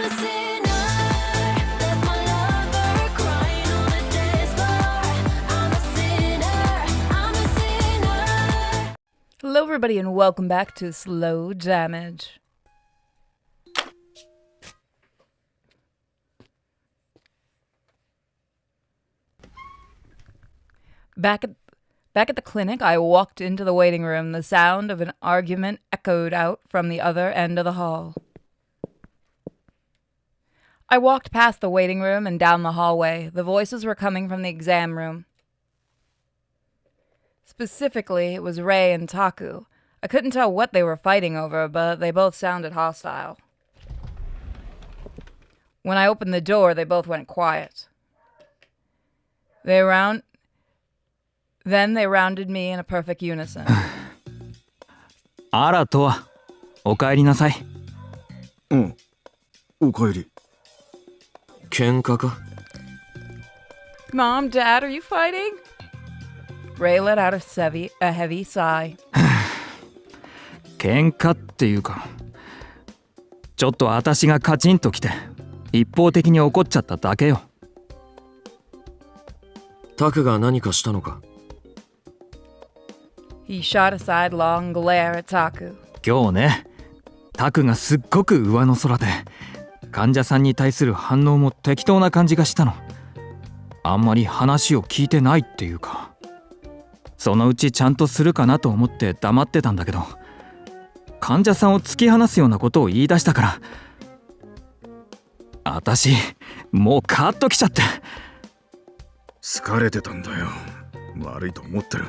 Hello everybody and welcome back to Slow Damage. Back at the clinic, I walked into the waiting room. The sound of an argument echoed out from the other end of the hall. I walked past the waiting room and down the hallway. The voices were coming from the exam room. Specifically, it was Ray and Taku. I couldn't tell what they were fighting over, but they both sounded hostile. When I opened the door, they both went quiet. Then they rounded me in a perfect unison. あらとは、お帰りなさい。うん、お帰り。喧嘩か？ Mom, Dad, are you fighting? Ray let out a heavy sigh. 喧嘩っていうか、ちょっと私がカチンときて一方的に怒っちゃっただけよ。タクが何かしたのか？ He shot a sidelong glare at Taku. 今日ね、タクがすっごく上の空で、患者さんに対する反応も適当な感じがしたの。あんまり話を聞いてないっていうか、そのうちちゃんとするかなと思って黙ってたんだけど、患者さんを突き放すようなことを言い出したから、私もうカッときちゃって。疲れてたんだよ。悪いと思ってる。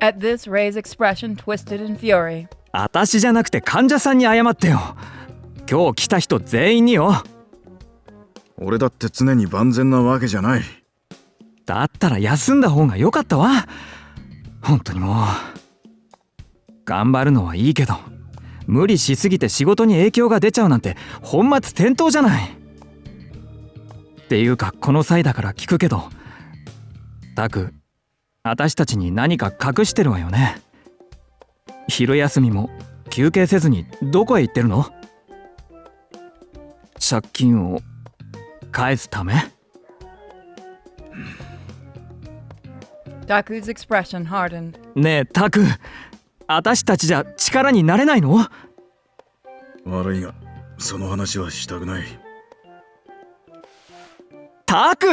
At this, Ray's expression twisted in fury. 私じゃなくて患者さんに謝ってよ。今日来た人全員によ。俺だって常に万全なわけじゃない。だったら休んだ方が良かったわ。本当にもう。頑張るのはいいけど、無理しすぎて仕事に影響が出ちゃうなんて本末転倒じゃない。っていうかこの際だから聞くけど、タク、私たちに何か隠してるわよね。昼休みも休憩せずにどこへ行ってるの？借金を返すため？ Taku's expression hardened. ねえタク、私たちじゃ力になれないの？悪いが、その話はしたくない。タク！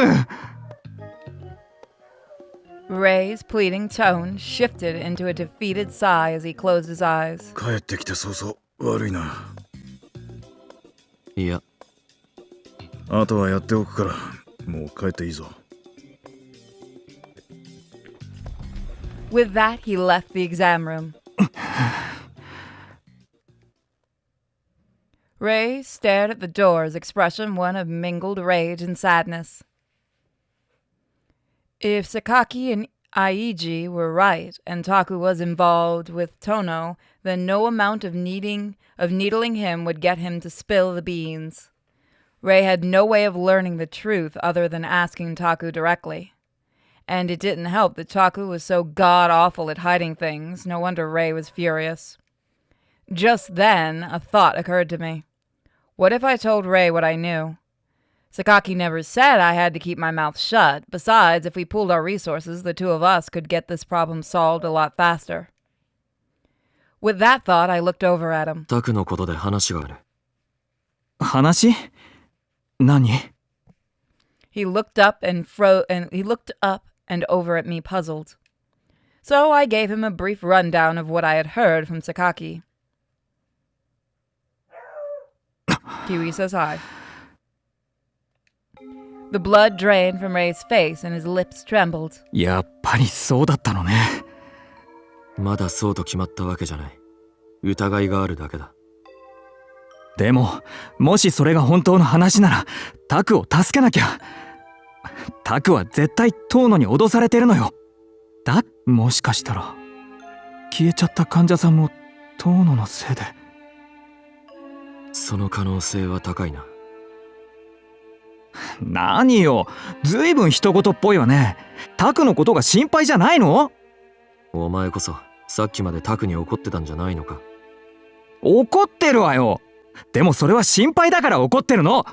Ray's pleading tone shifted into a defeated sigh as he closed his eyes. 帰ってきて早々悪いな。いや、あとはやっておくから、もう帰っていいぞ。With that, he left the exam room. Ray stared at the door, his expression one of mingled rage and sadness. If Sakaki and Aiji were right, and Taku was involved with Tono, then no amount of needling him would get him to spill the beans. Ray had no way of learning the truth other than asking Taku directly. And it didn't help that Taku was so god-awful at hiding things. No wonder Ray was furious. Just then, a thought occurred to me. What if I told Ray what I knew? Sakaki never said I had to keep my mouth shut. Besides, if we pooled our resources, the two of us could get this problem solved a lot faster. With that thought, I looked over at him. タクのことで話がある。話？何？ He looked up and over at me, puzzled. So I gave him a brief rundown of what I had heard from Sakaki. Kiwi says hi. The blood drained from Ray's face and his lips trembled. やっぱりそうだったのね。まだそうと決まったわけじゃない。疑いがあるだけだ。でも、もしそれが本当の話なら、タクを助けなきゃ。タクは絶対トーノに脅されてるのよ。もしかしたら、消えちゃった患者さんもトーノのせいで。その可能性は高いな。何よ、ずいぶん人事っぽいわね。タクのことが心配じゃないの？お前こそさっきまでタクに怒ってたんじゃないのか？怒ってるわよ。でもそれは心配だから怒ってるの。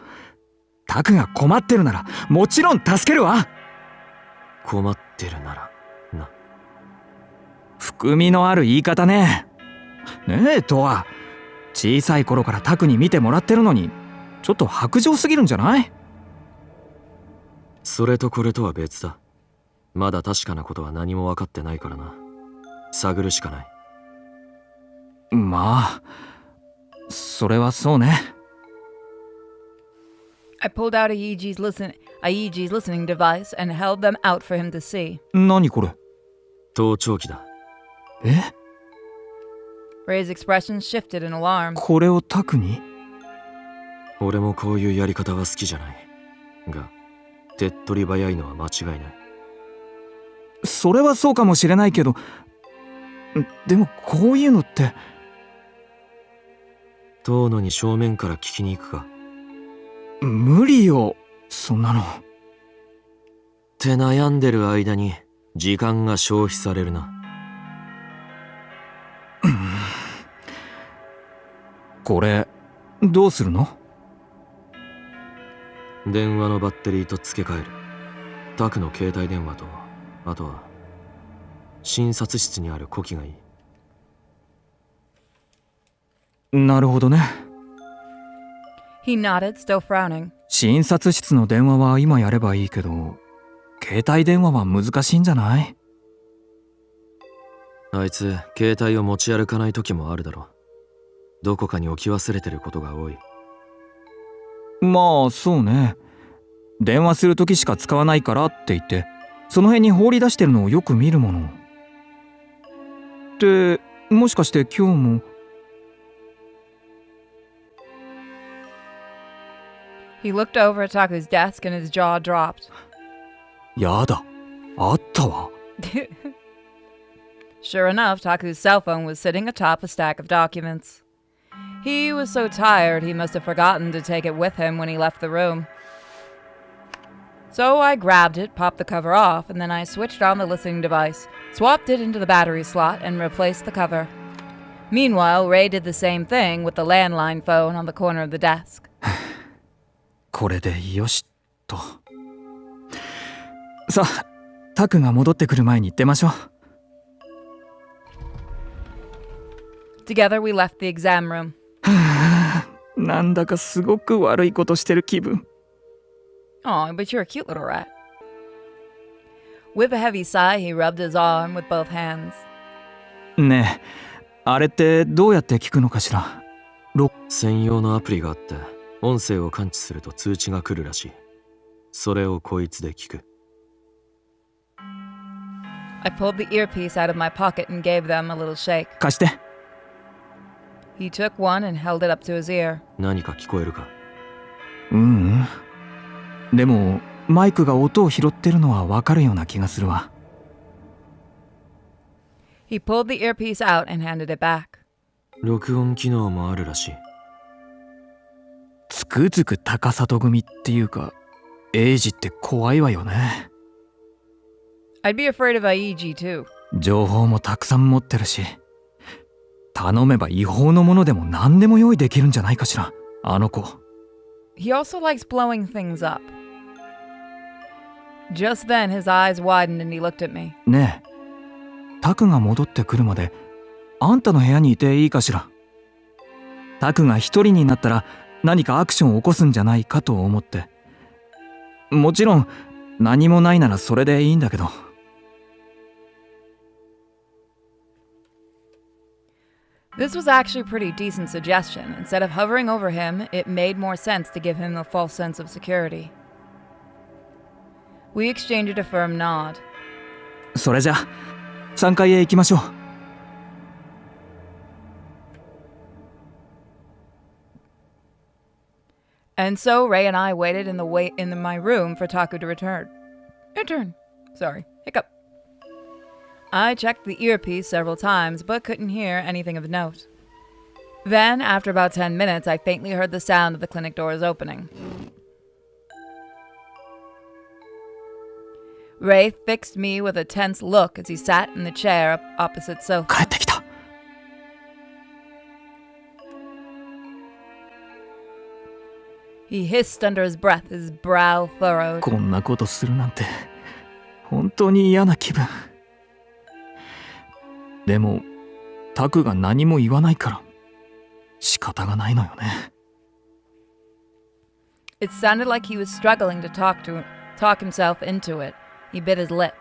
タクが困ってるならもちろん助けるわ。困ってるならな。含みのある言い方ね。ねえとは、小さい頃からタクに見てもらってるのにちょっと薄情すぎるんじゃない？それとこれとは別だ。まだ確かなことは何も分かってないからな。探るしかない。まあそれはそうね。I pulled out Aiji's listening device and held them out for him to see. 何これ？盗聴器だ。え？ Ray's expression shifted in alarm. これをタクに？俺もこういうやり方は好きじゃない。が、手っ取り早いのは間違いない。それはそうかもしれないけど、でもこういうのって。遠野に正面から聞きに行くか。無理よ、そんなの。って悩んでる間に時間が消費されるな。これどうするの？電話のバッテリーと付け替える。タクの携帯電話と、あとは診察室にある呼気がいい。なるほどね。He nodded, still frowning. 診察室の電話は今やればいいけど、携帯電話は難しいんじゃない？あいつ携帯を持ち歩かない時もあるだろう。どこかに置き忘れてることが多い。まあそうね。電話する時しか使わないからって言ってその辺に放り出してるのをよく見るもの。ってもしかして今日も。He looked over at Taku's desk and his jaw dropped. やだ、あったわ。Sure enough, Taku's cell phone was sitting atop a stack of documents. He was so tired he must have forgotten to take it with him when he left the room. So I grabbed it, popped the cover off, and then I switched on the listening device, swapped it into the battery slot, and replaced the cover. Meanwhile, Ray did the same thing with the landline phone on the corner of the desk. これでよしと。さあ、タクが戻ってくる前に出ましょう。Together we left the exam room. なんだかすごく悪いことしてる気分。Oh, but you're a cute little rat. With a heavy sigh, he rubbed his arm with both hands. ねえ、あれってどうやって聞くのかしら？専用のアプリがあって、音声を感知すると通知が来るらしい。それをこいつで聞く。I pulled the earpiece out of my pocket and gave them a little shake. 貸して。He took one and held it up to his ear. 何か聞こえるか？でもマイクが音を拾ってるのはわかるような気がするわ。He pulled the earpiece out and handed it back. 録音機能もあるらしい。つくづく高里組っていうか、エイジって怖いわよね。I'd be afraid of Aiji too. 情報もたくさん持ってるし、頼めば違法のものでも何でも用意できるんじゃないかしら、あの子。He also likes blowing things up. Just then, his eyes widened and he looked at me. ねえ、タクが戻ってくるまであんたの部屋にいていいかしら。タクが一人になったら何かアクションを起こすんじゃないかと思って。もちろん何もないならそれでいいんだけど。This was actually a pretty decent suggestion. Instead of hovering over him, it made more sense to give him a false sense of security. We exchanged a firm nod. それじゃ3階へ行きましょう。And so Ray and I waited in my room for Taku to return. Sorry, hiccup. I checked the earpiece several times, but couldn't hear anything of note. Then, after about 10 minutes, I faintly heard the sound of the clinic doors opening. Ray fixed me with a tense look as he sat in the chair opposite Sophie. 帰ってきた。He hissed under his breath, his brow furrowed. こんなことするなんて本当に嫌な気分。でもタクが何も言わないから仕方がないのよね。It sounded like he was struggling to talk himself into it. He bit his lip.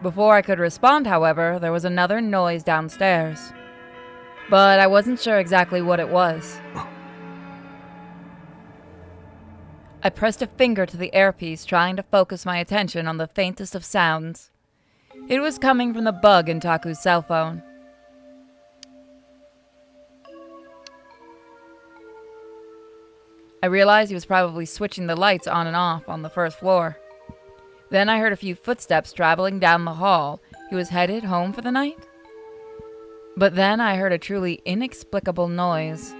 Before I could respond, however, there was another noise downstairs. But I wasn't sure exactly what it was. I pressed a finger to the earpiece, trying to focus my attention on the faintest of sounds. It was coming from the bug in Taku's cell phone. I realized he was probably switching the lights on and off on the first floor. Then I heard a few footsteps traveling down the hall. He was headed home for the night? But then I heard a truly inexplicable noise.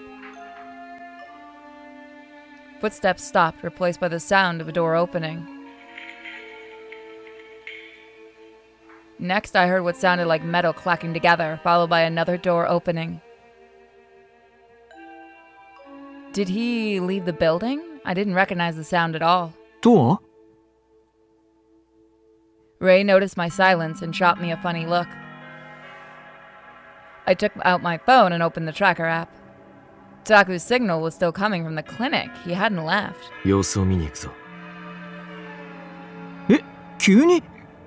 Footsteps stopped, replaced by the sound of a door opening. Next, I heard what sounded like metal clacking together, followed by another door opening. Did he leave the building? I didn't recognize the sound at all. とは Ray noticed my silence and shot me a funny look. I took out my phone and opened the tracker app. Taku's signal was still coming from the clinic. He hadn't left. 様子を見に行くぞ。え、急に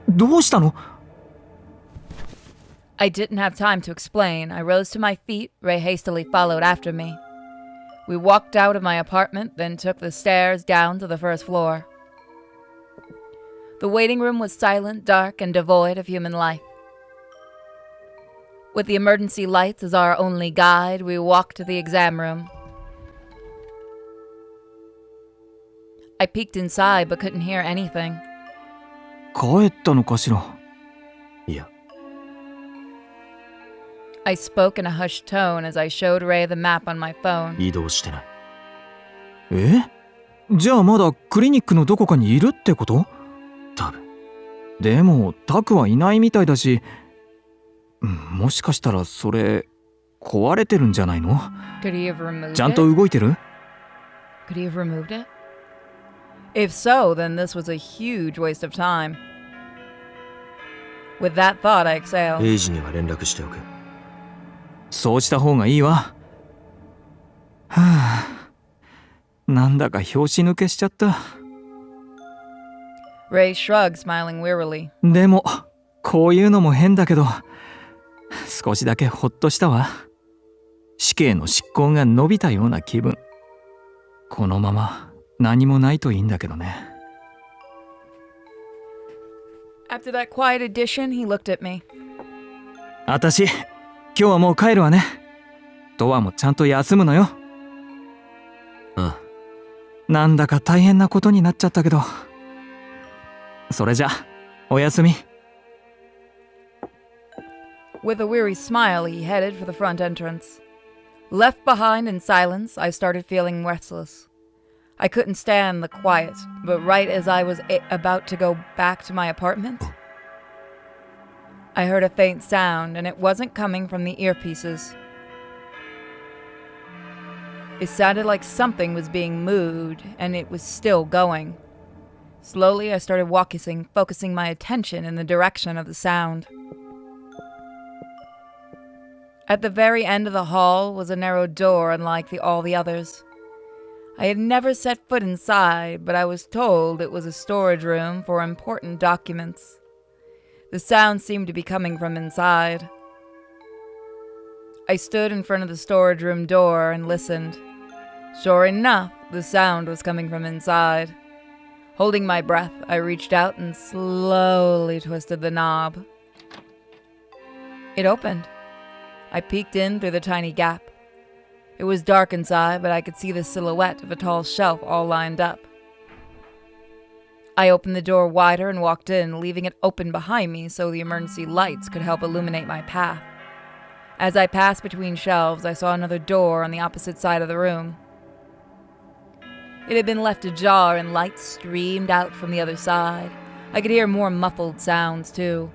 どうしたの？ I didn't have time to explain. I rose to my feet. Ray hastily followed after me. We walked out of my apartment, then took the stairs down to the first floor. The waiting room was silent, dark, and devoid of human life. With the emergency lights as our only guide, we walked to the exam room. I peeked inside but couldn't hear anything. 帰ったのかしら？いや、 I spoke in a hushed tone as I showed Ray the map on my phone. 移動してない。え？じゃあまだクリニックのどこかにいるってこと？多分。でもタクはいないみたいだし、もしかしたらそれ壊れてるんじゃないの？ Could he have removed ちゃんと it? 動いてる？ Could he have removed it? If so, then this was a huge waste of time. With that thought, I exhaled. エイジには連絡しておく。そうした方がいいわ。はあ、なんだか拍子抜けしちゃった。Ray shrugged, smiling wearily. でもこういうのも変だけど、少しだけほっとしたわ。死刑の執行が伸びたような気分。このまま何もないといいんだけどね。After that quiet addition, he looked at me. あたし、今日はもう帰るわね。トワもちゃんと休むのよ。ああ。なんだか大変なことになっちゃったけど。それじゃ、おやすみ。With a weary smile, he headed for the front entrance. Left behind in silence, I started feeling restless. I couldn't stand the quiet, but right as I was about to go back to my apartment, I heard a faint sound, and it wasn't coming from the earpieces. It sounded like something was being moved, and it was still going. Slowly, I started focusing my attention in the direction of the sound. At the very end of the hall was a narrow door unlike all the others. I had never set foot inside, but I was told it was a storage room for important documents. The sound seemed to be coming from inside. I stood in front of the storage room door and listened. Sure enough, the sound was coming from inside. Holding my breath, I reached out and slowly twisted the knob. It opened. I peeked in through the tiny gap. It was dark inside, but I could see the silhouette of a tall shelf all lined up. I opened the door wider and walked in, leaving it open behind me so the emergency lights could help illuminate my path. As I passed between shelves, I saw another door on the opposite side of the room. It had been left ajar and light streamed out from the other side. I could hear more muffled sounds, too.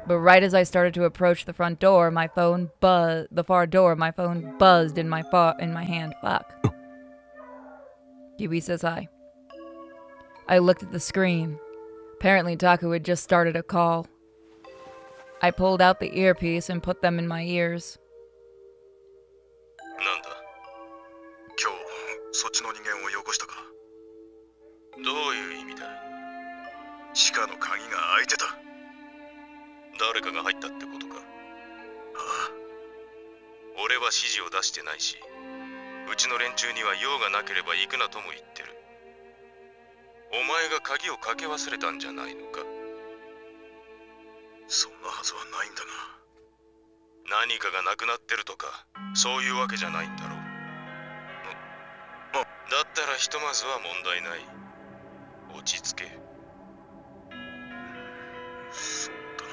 But right as I started to approach the front door, the far door, my phone buzzed in my hand. Fuck. Kiwi says hi. I looked at the screen. Apparently Taku had just started a call. I pulled out the earpiece and put them in my ears. なんだ今日そっちの人間をよこしたかどういう意味だ地下の鍵が開いてた誰かが入ったってことかああ俺は指示を出してないしうちの連中には用がなければ行くなとも言ってるお前が鍵をかけ忘れたんじゃないのかそんなはずはないんだが何かがなくなってるとかそういうわけじゃないんだろうだったらひとまずは問題ない落ち着けそうだな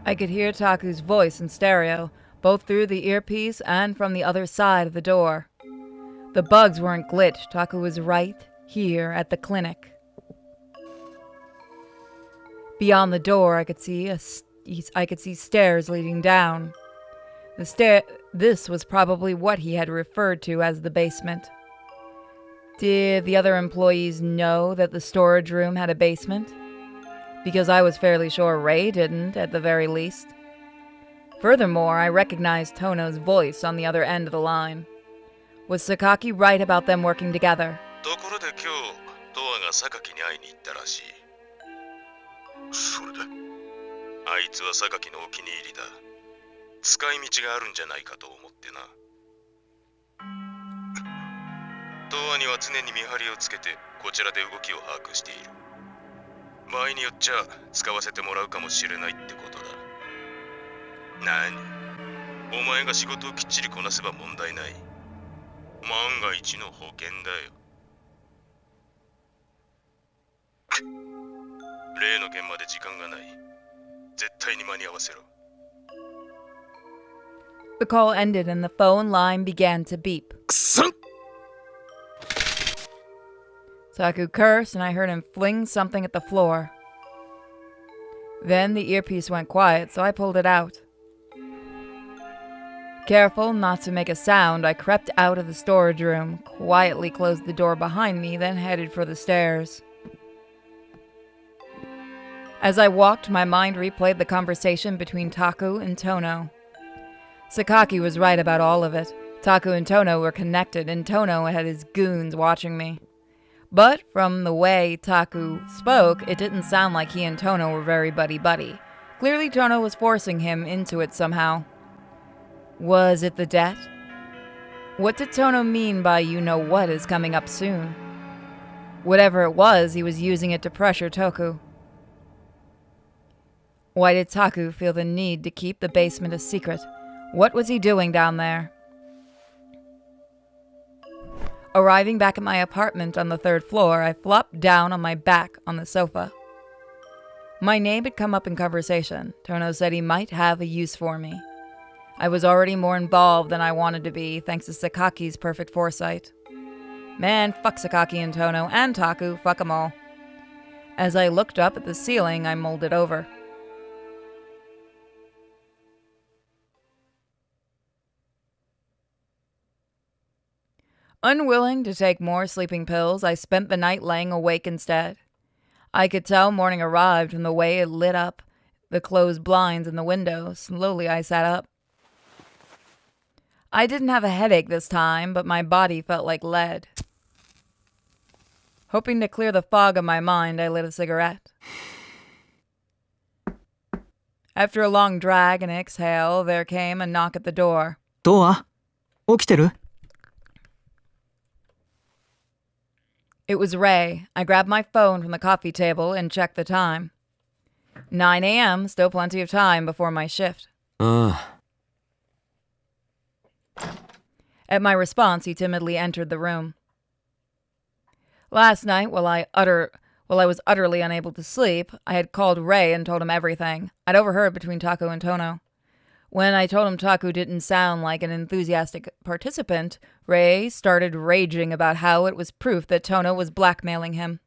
I could hear Taku's voice in stereo, both through the earpiece and from the other side of the door. The bugs weren't glitched. Taku was right here at the clinic. Beyond the door, I could see stairs leading down. This was probably what he had referred to as the basement. Did the other employees know that the storage room had a basement? Because I was fairly sure Ray didn't, at the very least. Furthermore, I recognized Tono's voice on the other end of the line. Was Sakaki right about them working together? ところで今日トアが榊に会いに行ったらしいそれであいつは榊のお気に入りだ使い道があるんじゃないかと思ってなトアには常に見張りをつけてこちらで動きを把握している場合によっちゃ使わせてもらうかもしれないってことだ何お前が仕事をきっちりこなせば問題ない万が一の保険だよ例の件まで時間がない絶対に間に合わせろ The call ended and the phone line began to beep. くそっ Taku cursed and I heard him fling something at the floor. Then the earpiece went quiet, so I pulled it out. Careful not to make a sound, I crept out of the storage room, quietly closed the door behind me, then headed for the stairs. As I walked, my mind replayed the conversation between Taku and Tono. Sakaki was right about all of it. Taku and Tono were connected, and Tono had his goons watching me. But from the way Taku spoke, it didn't sound like he and Tono were very buddy-buddy. Clearly Tono was forcing him into it somehow. Was it the debt? What did Tono mean by you-know-what is coming up soon? Whatever it was, he was using it to pressure Toku. Why did Taku feel the need to keep the basement a secret? What was he doing down there? Arriving back at my apartment on the 3rd floor, I flopped down on my back on the sofa. My name had come up in conversation. Tono said he might have a use for me. I was already more involved than I wanted to be, thanks to Sakaki's perfect foresight. Man, fuck Sakaki and Tono, and Taku, fuck 'em all. As I looked up at the ceiling, I mulled it over. Unwilling to take more sleeping pills, I spent the night laying awake instead. I could tell morning arrived from the way it lit up the closed blinds in the window. Slowly I sat up. I didn't have a headache this time, but my body felt like lead. Hoping to clear the fog of my mind, I lit a cigarette. After a long drag and exhale, there came a knock at the door. どうは起きてる It was Ray. I grabbed my phone from the coffee table and checked the time. 9 a.m., still plenty of time before my shift. ああ At my response, he timidly entered the room. Last night, while I was utterly unable to sleep, I had called Ray and told him everything. I'd overheard between Taku and Tono. When I told him Taku didn't sound like an enthusiastic participant, Ray started raging about how it was proof that Tono was blackmailing him.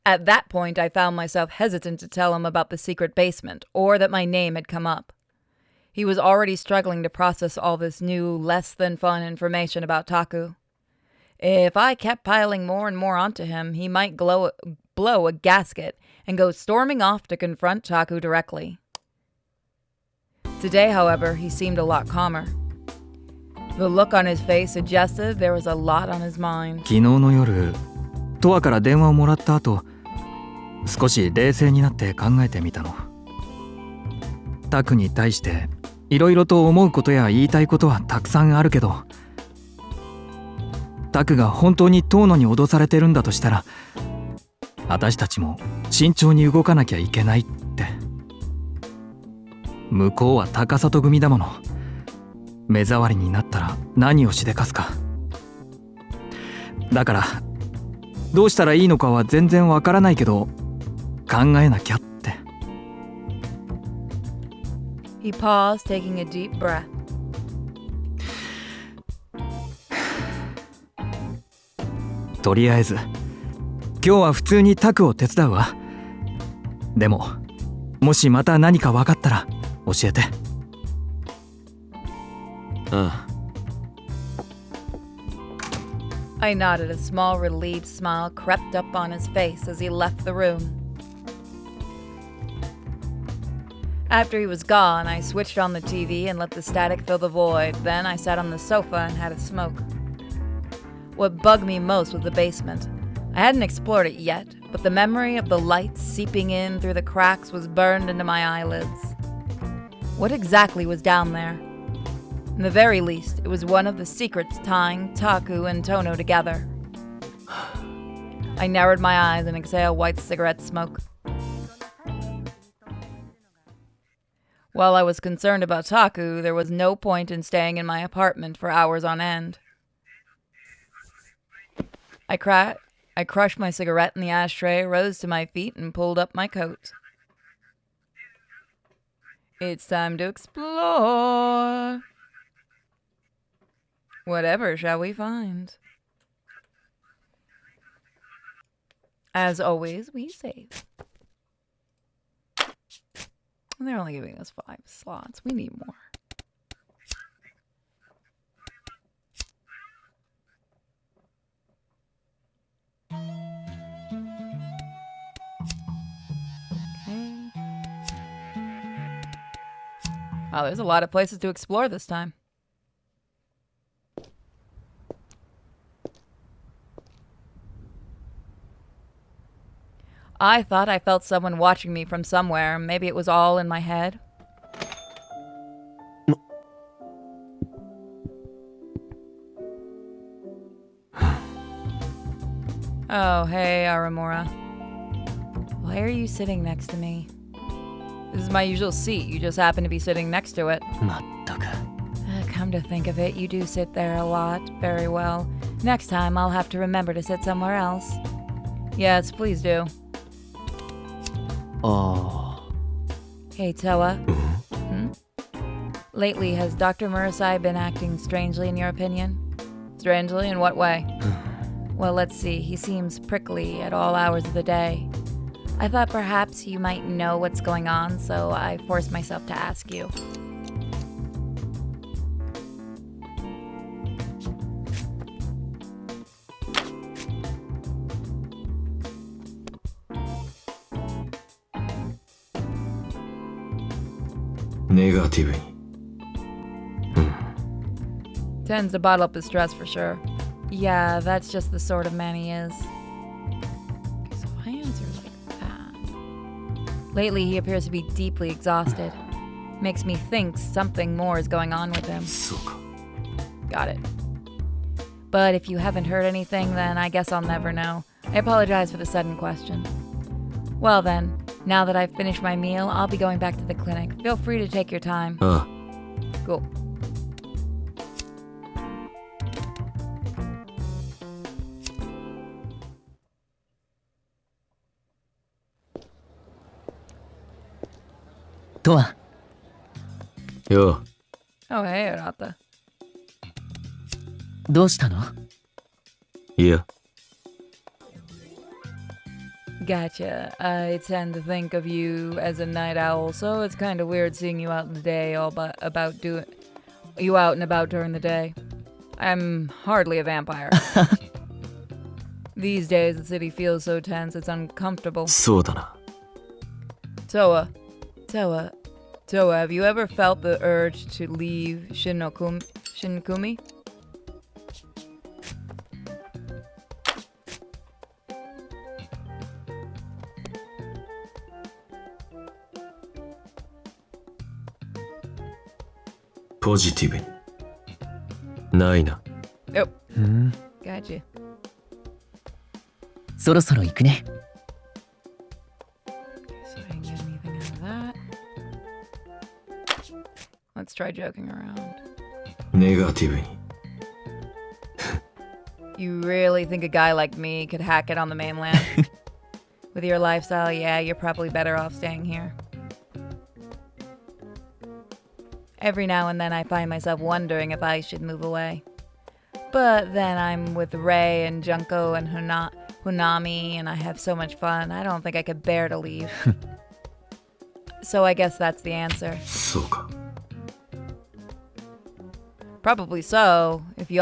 At that point, I found myself hesitant to tell him about the secret basement, or that my name had come up. He was already struggling to process all this new, less than fun information about Taku. If I kept piling more and more onto him, he might blow a gasket and go storming off to confront Taku directly. Today, however, he seemed a lot calmer. The look on his face suggested there was a lot on his mind. 昨日の夜トアから電話をもらった後少し冷静になって考えてみたの。タクに対していろいろと思うことや言いたいことはたくさんあるけど、タクが本当にトーノに脅されてるんだとしたら私たちも慎重に動かなきゃいけないって。向こうは高里組だもの。目障りになったら何をしでかすか。だからどうしたらいいのかは全然わからないけど考えなきゃって。 He paused, taking a deep breath. とりあえず今日は普通にタクを手伝うわ。でももしまた何か分かったら教えて。ああ。I nodded. A small, relieved smile crept up on his face as he left the room. After he was gone, I switched on the TV and let the static fill the void. Then I sat on the sofa and had a smoke. What bugged me most was the basement. I hadn't explored it yet, but the memory of the lights seeping in through the cracks was burned into my eyelids. What exactly was down there? In the very least, it was one of the secrets tying Taku and Tono together. I narrowed my eyes and exhaled white cigarette smoke. While I was concerned about Taku, there was no point in staying in my apartment for hours on end. I crushed my cigarette in the ashtray, rose to my feet, and pulled up my coat. It's time to explore. Whatever shall we find? As always, we save. And they're only giving us 5 slots. We need more. Okay. Wow, there's a lot of places to explore this time. I thought I felt someone watching me from somewhere. Maybe it was all in my head. Oh, hey, Aramura. Why are you sitting next to me? This is my usual seat. You just happen to be sitting next to it. まったく。 Come to think of it, you do sit there a lot. Very well. Next time, I'll have to remember to sit somewhere else. Yes, please do. ああ。 Hey, Toa. Lately, has Dr. Murasai been acting strangely in your opinion? Strangely? In what way? Well, let's see. He seems prickly at all hours of the day. I thought perhaps you might know what's going on, so I forced myself to ask you. Negative. Tends to bottle up his stress for sure. Yeah, that's just the sort of man he is. So I answer like that. Lately, he appears to be deeply exhausted. Makes me think something more is going on with him. そうか。 Got it. But if you haven't heard anything, then I guess I'll never know. I apologize for the sudden question. Well then, now that I've finished my meal, I'll be going back to the clinic. Feel free to take your time. ああ。 Cool. Toa. よ Oh, hey, Arata. どうしたの？う。いや。Gotcha. I tend to think of you as a night owl, so it's kind of weird seeing you out in the day, you out and about during the day. I'm hardly a vampire. These days, the city feels so tense, it's uncomfortable. そうだな。 Toa, Toa, have you ever felt the urge to leave Shinkumi? Positive. ないな。 Oh, うん gotcha. そろそろ行くね。 So I didn't get anything out of that. Let's try joking around. ネガティブに。 You really think a guy like me could hack it on the mainland? With your lifestyle, yeah, you're probably better off staying here. Every now and then I find myself wondering if I should move away. But then I'm with Ray and Junko and Hunami and I have so much fun, I don't think I could bear to leave. So I guess that's the answer. そうか。 Probably so. If you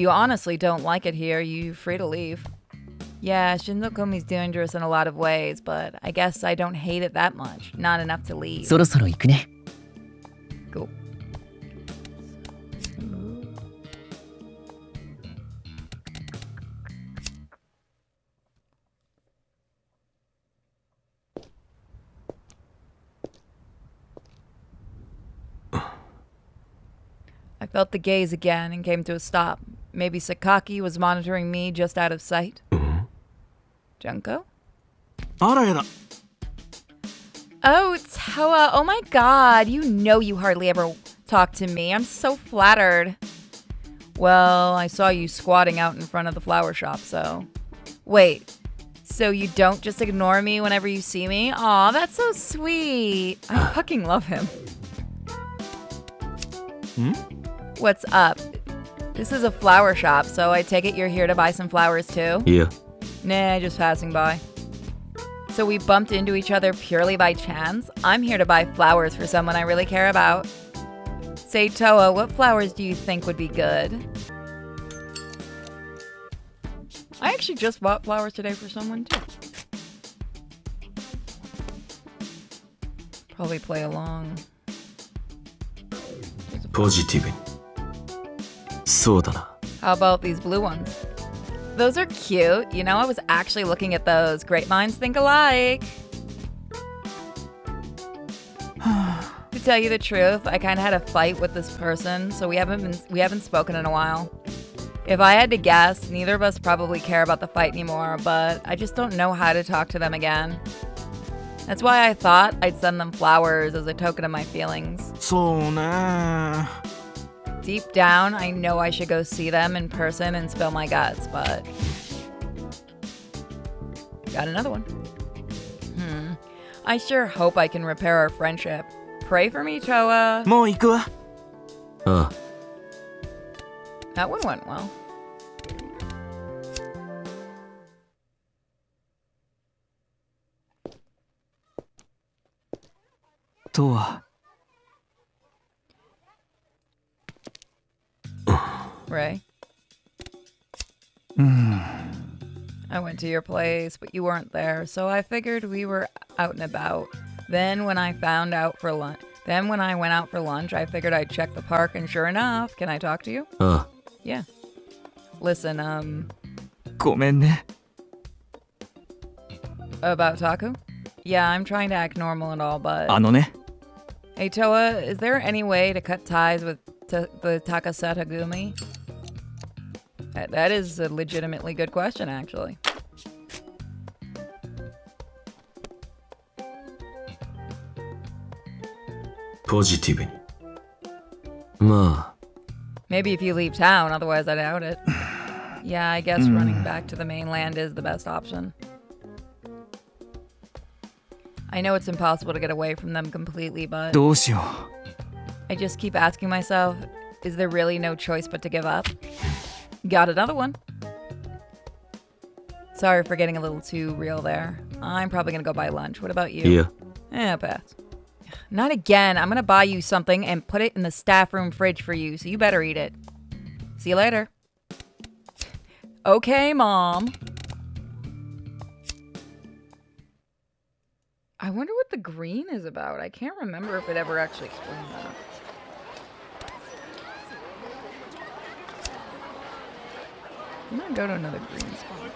honestly don't like it here, you're free to leave. Yeah, Shinzokumi's dangerous in a lot of ways, but I guess I don't hate it that much. Not enough to leave. そろそろ行くね。 Cool. I felt the gaze again and came to a stop. Maybe Sakaki was monitoring me just out of sight. Junko? あらやだ。 Oh, Toa. Oh my god. You know you hardly ever talk to me. I'm so flattered. Well, I saw you squatting out in front of the flower shop, so... Wait. So you don't just ignore me whenever you see me? Aw, that's so sweet. I fucking love him. What's up? This is a flower shop, so I take it you're here to buy some flowers too? いや、 Nah, just passing by. So we bumped into each other purely by chance? I'm here to buy flowers for someone I really care about. Say, Toa, what flowers do you think would be good? I actually just bought flowers today for someone too. Probably play along. ポジティブに。そうだな。 How about these blue ones? Those are cute. You know, I was actually looking at those. Great minds think alike. To tell you the truth, I kind of had a fight with this person, so we haven't spoken in a while. If I had to guess, neither of us probably care about the fight anymore, but I just don't know how to talk to them again. That's why I thought I'd send them flowers as a token of my feelings. そうね。 Deep down, I know I should go see them in person and spill my guts, but... Got another one. I sure hope I can repair our friendship. Pray for me, Toa. もう行くわ。ああ、 That one went well. Toa. Ray, うん。 I went to your place, but you weren't there, so I figured we were out and about. Then when I went out for lunch, I figured I'd check the park, and sure enough, can I talk to you? ああ、 Yeah. Listen, ごめんね。 about Taku? Yeah, I'm trying to act normal and all, but... あのね。 Hey, Toa, is there any way to cut ties with the Takaseta Gumi? That is a legitimately good question, actually. ポジティブに。まあ、 Maybe if you leave town, otherwise I doubt it. Yeah, I guess running back to the mainland is the best option. I know it's impossible to get away from them completely, but どうしよ I just keep asking myself, is there really no choice but to give up? Got another one. Sorry for getting a little too real there. I'm probably gonna go buy lunch. What about you? Pass. Not again. I'm gonna buy you something and put it in the staff room fridge for you, so you better eat it. See you later. Okay, Mom. I wonder what the green is about. I can't remember if it ever actually explained that. I'm gonna go to another green spot.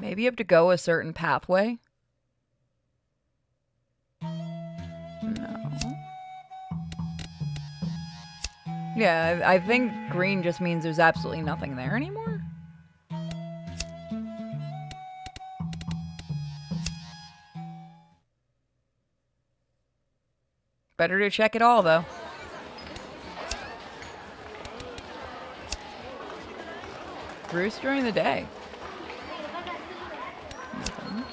Maybe you have to go a certain pathway? No. Yeah, I think green just means there's absolutely nothing there anymore. Better to check it all, though. Roost during the day. Nothing.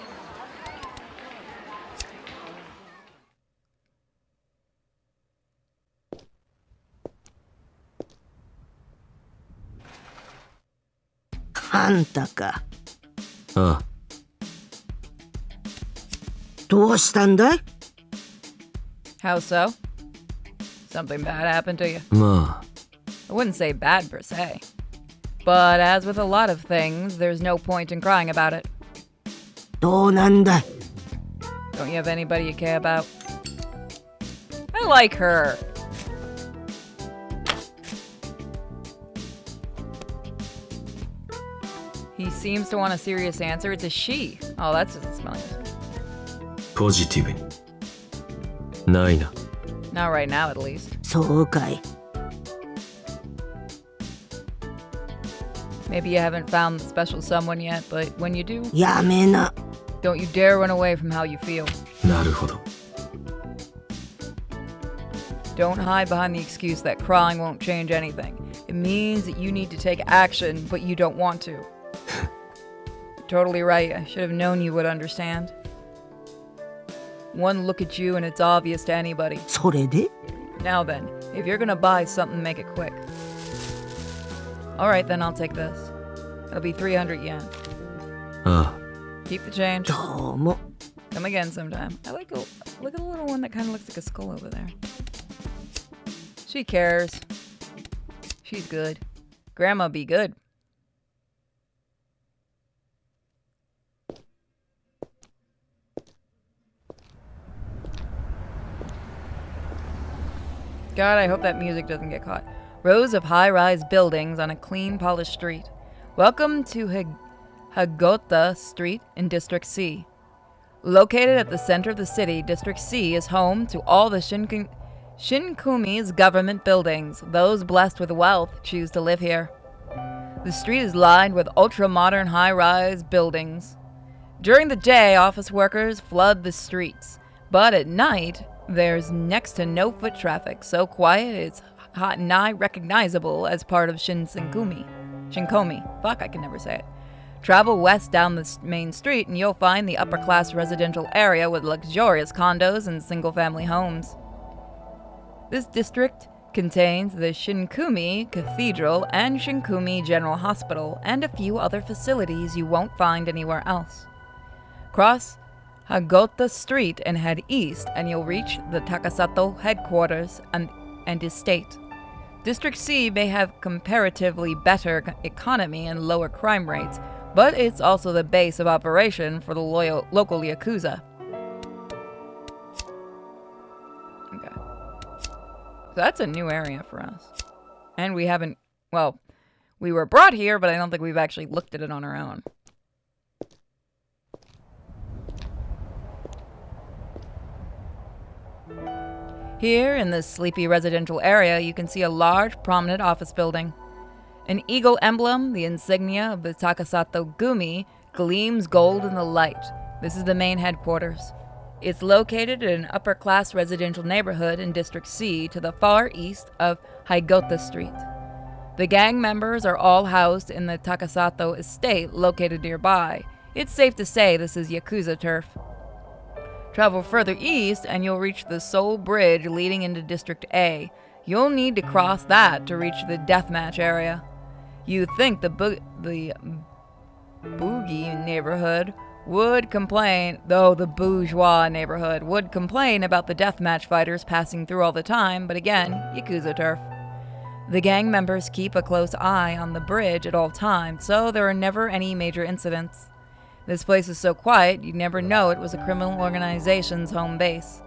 あんたか。ああ、どうしたんだい？ How so? Something bad happened to you? まあ I wouldn't say bad per se. But as with a lot of things, there's no point in crying about it. どうなんだい？ Don't you have anybody you care about? I like her. He seems to want a serious answer. It's a she. Oh, that doesn't smell good. ポジティブにないな。 Not right now, at least. そうかい。 Maybe you haven't found the special someone yet, but when you do, やめな。 don't you dare run away from how you feel. なるほど。 Don't hide behind the excuse that crying won't change anything. It means that you need to take action, but you don't want to. You're totally right. I should have known you would understand. One look at you and it's obvious to anybody. それで？ Now then, if you're gonna buy something, make it quick. Alright then, I'll take this. It'll be 300 yen. ああ、 Keep the change. どうも。 Come again sometime. I like look at the little one that kind of looks like a skull over there. She cares. She's good. Grandma be good. God, I hope that music doesn't get caught. Rows of high-rise buildings on a clean, polished street. Welcome to Hagota Street in District C. Located at the center of the city, District C is home to all the Shinkumi's government buildings. Those blessed with wealth choose to live here. The street is lined with ultra-modern high-rise buildings. During the day, office workers flood the streets. But at night, there's next to no foot traffic, so quiet it's nigh recognizable as part of Shinkomi. Fuck, I can never say it. Travel west down the main street and you'll find the upper-class residential area with luxurious condos and single-family homes. This district contains the Shinkumi Cathedral and Shinkumi General Hospital and a few other facilities you won't find anywhere else. Cross Hagota Street and head east and you'll reach the Takasato headquarters and estate. District C may have comparatively better economy and lower crime rates, but it's also the base of operation for the local Yakuza. Okay. So that's a new area for us. And we haven't, well, we were brought here, but I don't think we've actually looked at it on our own. Here, in this sleepy residential area, you can see a large, prominent office building. An eagle emblem, the insignia of the Takasato Gumi, gleams gold in the light. This is the main headquarters. It's located in an upper-class residential neighborhood in District C to the far east of Higota Street. The gang members are all housed in the Takasato estate located nearby. It's safe to say this is Yakuza turf. Travel further east and you'll reach the Seoul Bridge leading into District A. You'll need to cross that to reach the deathmatch area. You think the bougie neighborhood would complain, though the bourgeois neighborhood would complain about the deathmatch fighters passing through all the time, but again, Yakuza turf. The gang members keep a close eye on the bridge at all times, so there are never any major incidents. This place is so quiet, you'd never know it was a criminal organization's home base.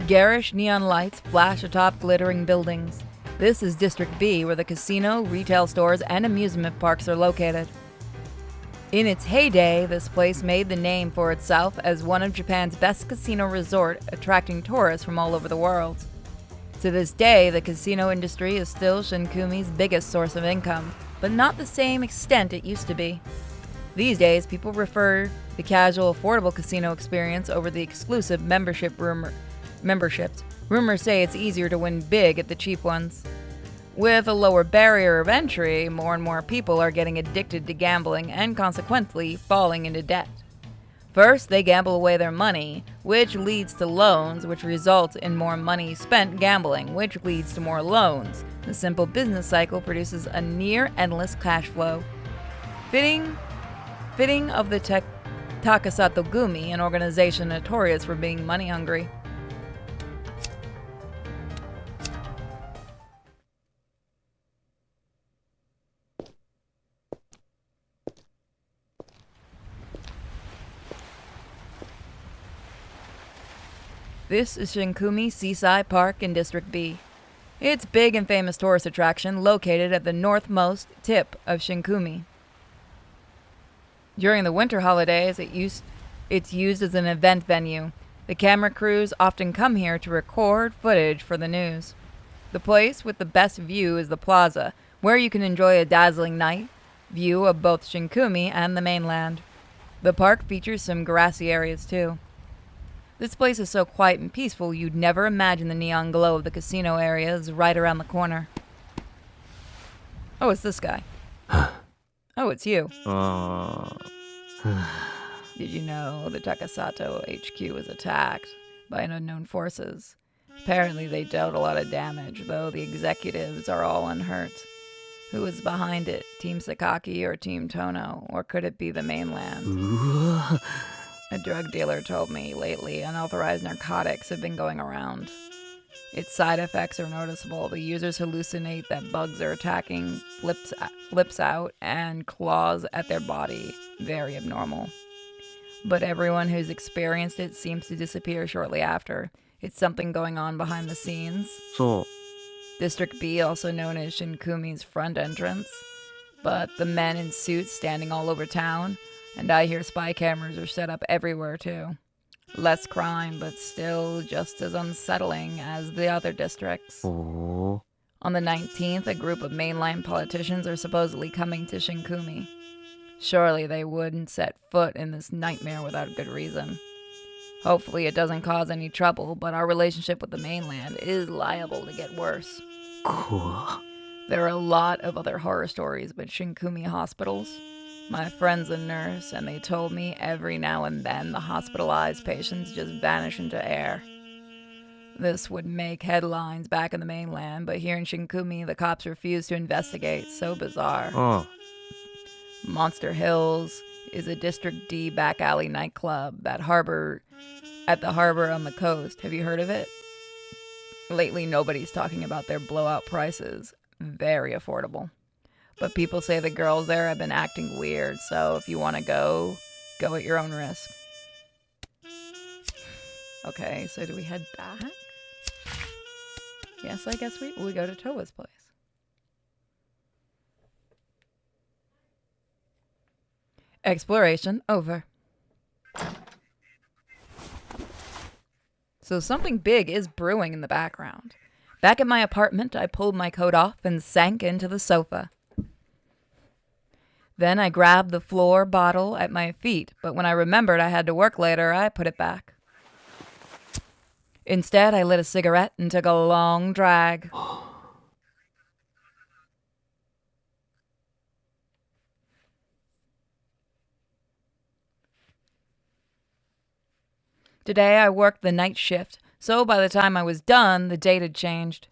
Garish neon lights flash atop glittering buildings. This is District B, where the casino, retail stores, and amusement parks are located. In its heyday, this place made the name for itself as one of Japan's best casino resort, attracting tourists from all over the world. To this day, the casino industry is still Shinkumi's biggest source of income, but not the same extent it used to be. These days, people prefer the casual, affordable casino experience over the exclusive memberships. Rumors say it's easier to win big at the cheap ones. With a lower barrier of entry, more and more people are getting addicted to gambling and consequently falling into debt. First, they gamble away their money, which leads to loans, which results in more money spent gambling, which leads to more loans. The simple business cycle produces a near-endless cash flow. Fitting of the Takasato Gumi, an organization notorious for being money-hungry. This is Shinkumi Seaside Park in District B. It's a big and famous tourist attraction located at the northmost tip of Shinkumi. During the winter holidays, it's used as an event venue. The camera crews often come here to record footage for the news. The place with the best view is the plaza, where you can enjoy a dazzling night view of both Shinkumi and the mainland. The park features some grassy areas too. This place is so quiet and peaceful you'd never imagine the neon glow of the casino area is right around the corner. Oh, it's this guy. Oh, it's you. Did you know the Takasato HQ was attacked by unknown forces? Apparently they dealt a lot of damage, though the executives are all unhurt. Who is behind it? Team Sakaki or Team Tono? Or could it be the mainland? A drug dealer told me lately unauthorized narcotics have been going around. Its side effects are noticeable. The users hallucinate that bugs are attacking, flips out, and claws at their body. Very abnormal. But everyone who's experienced it seems to disappear shortly after. It's something going on behind the scenes. So, District B, also known as Shinkumi's front entrance. But the men in suits standing all over town. And I hear spy cameras are set up everywhere, too. Less crime, but still just as unsettling as the other districts. oh. On the 19th, a group of mainline politicians are supposedly coming to Shinkumi. Surely they wouldn't set foot in this nightmare without good reason. Hopefully it doesn't cause any trouble, but our relationship with the mainland is liable to get worse. Cool. There are a lot of other horror stories about Shinkumi hospitals. My friend's a nurse, and they told me every now and then the hospitalized patients just vanish into air. This would make headlines back in the mainland, but here in Shinkumi, the cops refuse to investigate. So bizarre. Oh. Monster Hills is a District D back alley nightclub at the harbor on the coast. Have you heard of it? Lately, nobody's talking about their blowout prices. Very affordable. But people say the girls there have been acting weird, so if you want to go at your own risk. Okay, so do we head back? Yes, I guess we go to Towa's place. Exploration over. So something big is brewing in the background. Back at my apartment, I pulled my coat off and sank into the sofa. Then I grabbed the floor bottle at my feet, but when I remembered I had to work later, I put it back. Instead, I lit a cigarette and took a long drag. Today I worked the night shift, so by the time I was done, the date had changed.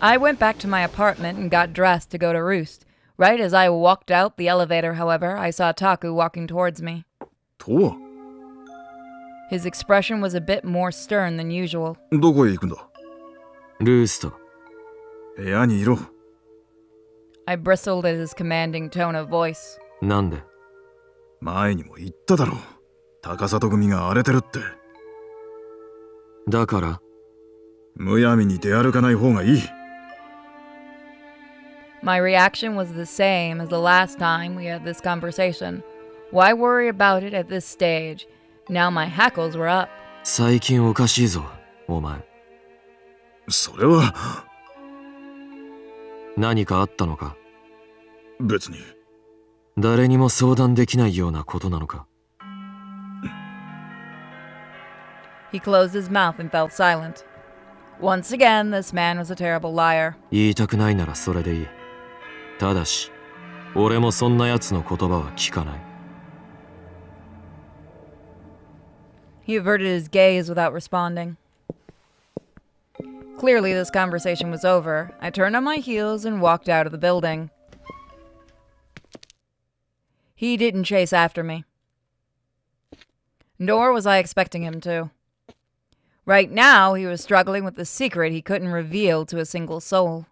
I went back to my apartment and got dressed to go to roost. Right as I walked out the elevator, however, I saw Taku walking towards me. とは His expression was a bit more stern than usual. どこへ行くんだルースト、部屋にいろ。 I bristled at his commanding tone of voice. なんで？前にも言っただろう。高里組が荒れてるって。だから？むやみに出歩かない方がいい。 My reaction was the same as the last time we had this conversation. Why worry about it at this stage? Now my hackles were up. 最近おかしいぞ、お前。それは何かあったのか？別に。誰にも相談できないようなことなのか？ He closed his mouth and fell silent. Once again, this man was a terrible liar. 言いたくないならそれでいい。ただし、俺もそんな奴の言葉は聞かない。 He averted his gaze without responding. Clearly, this conversation was over. I turned on my heels and walked out of the building. He didn't chase after me. Nor was I expecting him to. Right now, he was struggling with a secret he couldn't reveal to a single soul.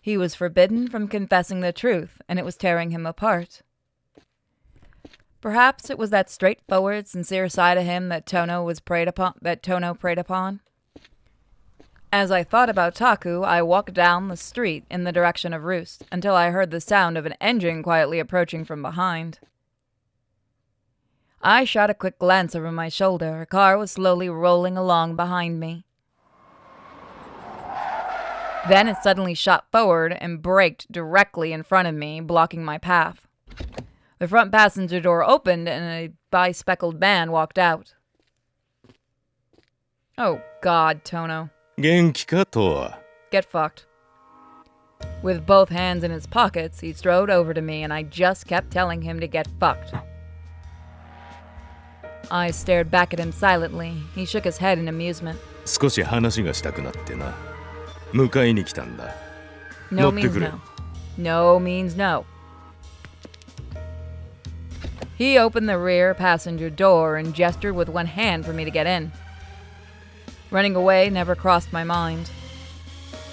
He was forbidden from confessing the truth, and it was tearing him apart. Perhaps it was that straightforward, sincere side of him that Tono preyed upon. As I thought about Taku, I walked down the street in the direction of Roost until I heard the sound of an engine quietly approaching from behind. I shot a quick glance over my shoulder. A car was slowly rolling along behind me. Then it suddenly shot forward and braked directly in front of me, blocking my path. The front passenger door opened and a bi-speckled man walked out. Oh God, Tono. 元気かとは。 Get fucked. With both hands in his pockets, he strode over to me and I just kept telling him to get fucked. I stared back at him silently. He shook his head in amusement. 少し話がしたくなってな。迎えに来たんだ。 No 乗って means くれ。 no. No means no. He opened the rear passenger door and gestured with one hand for me to get in. Running away never crossed my mind.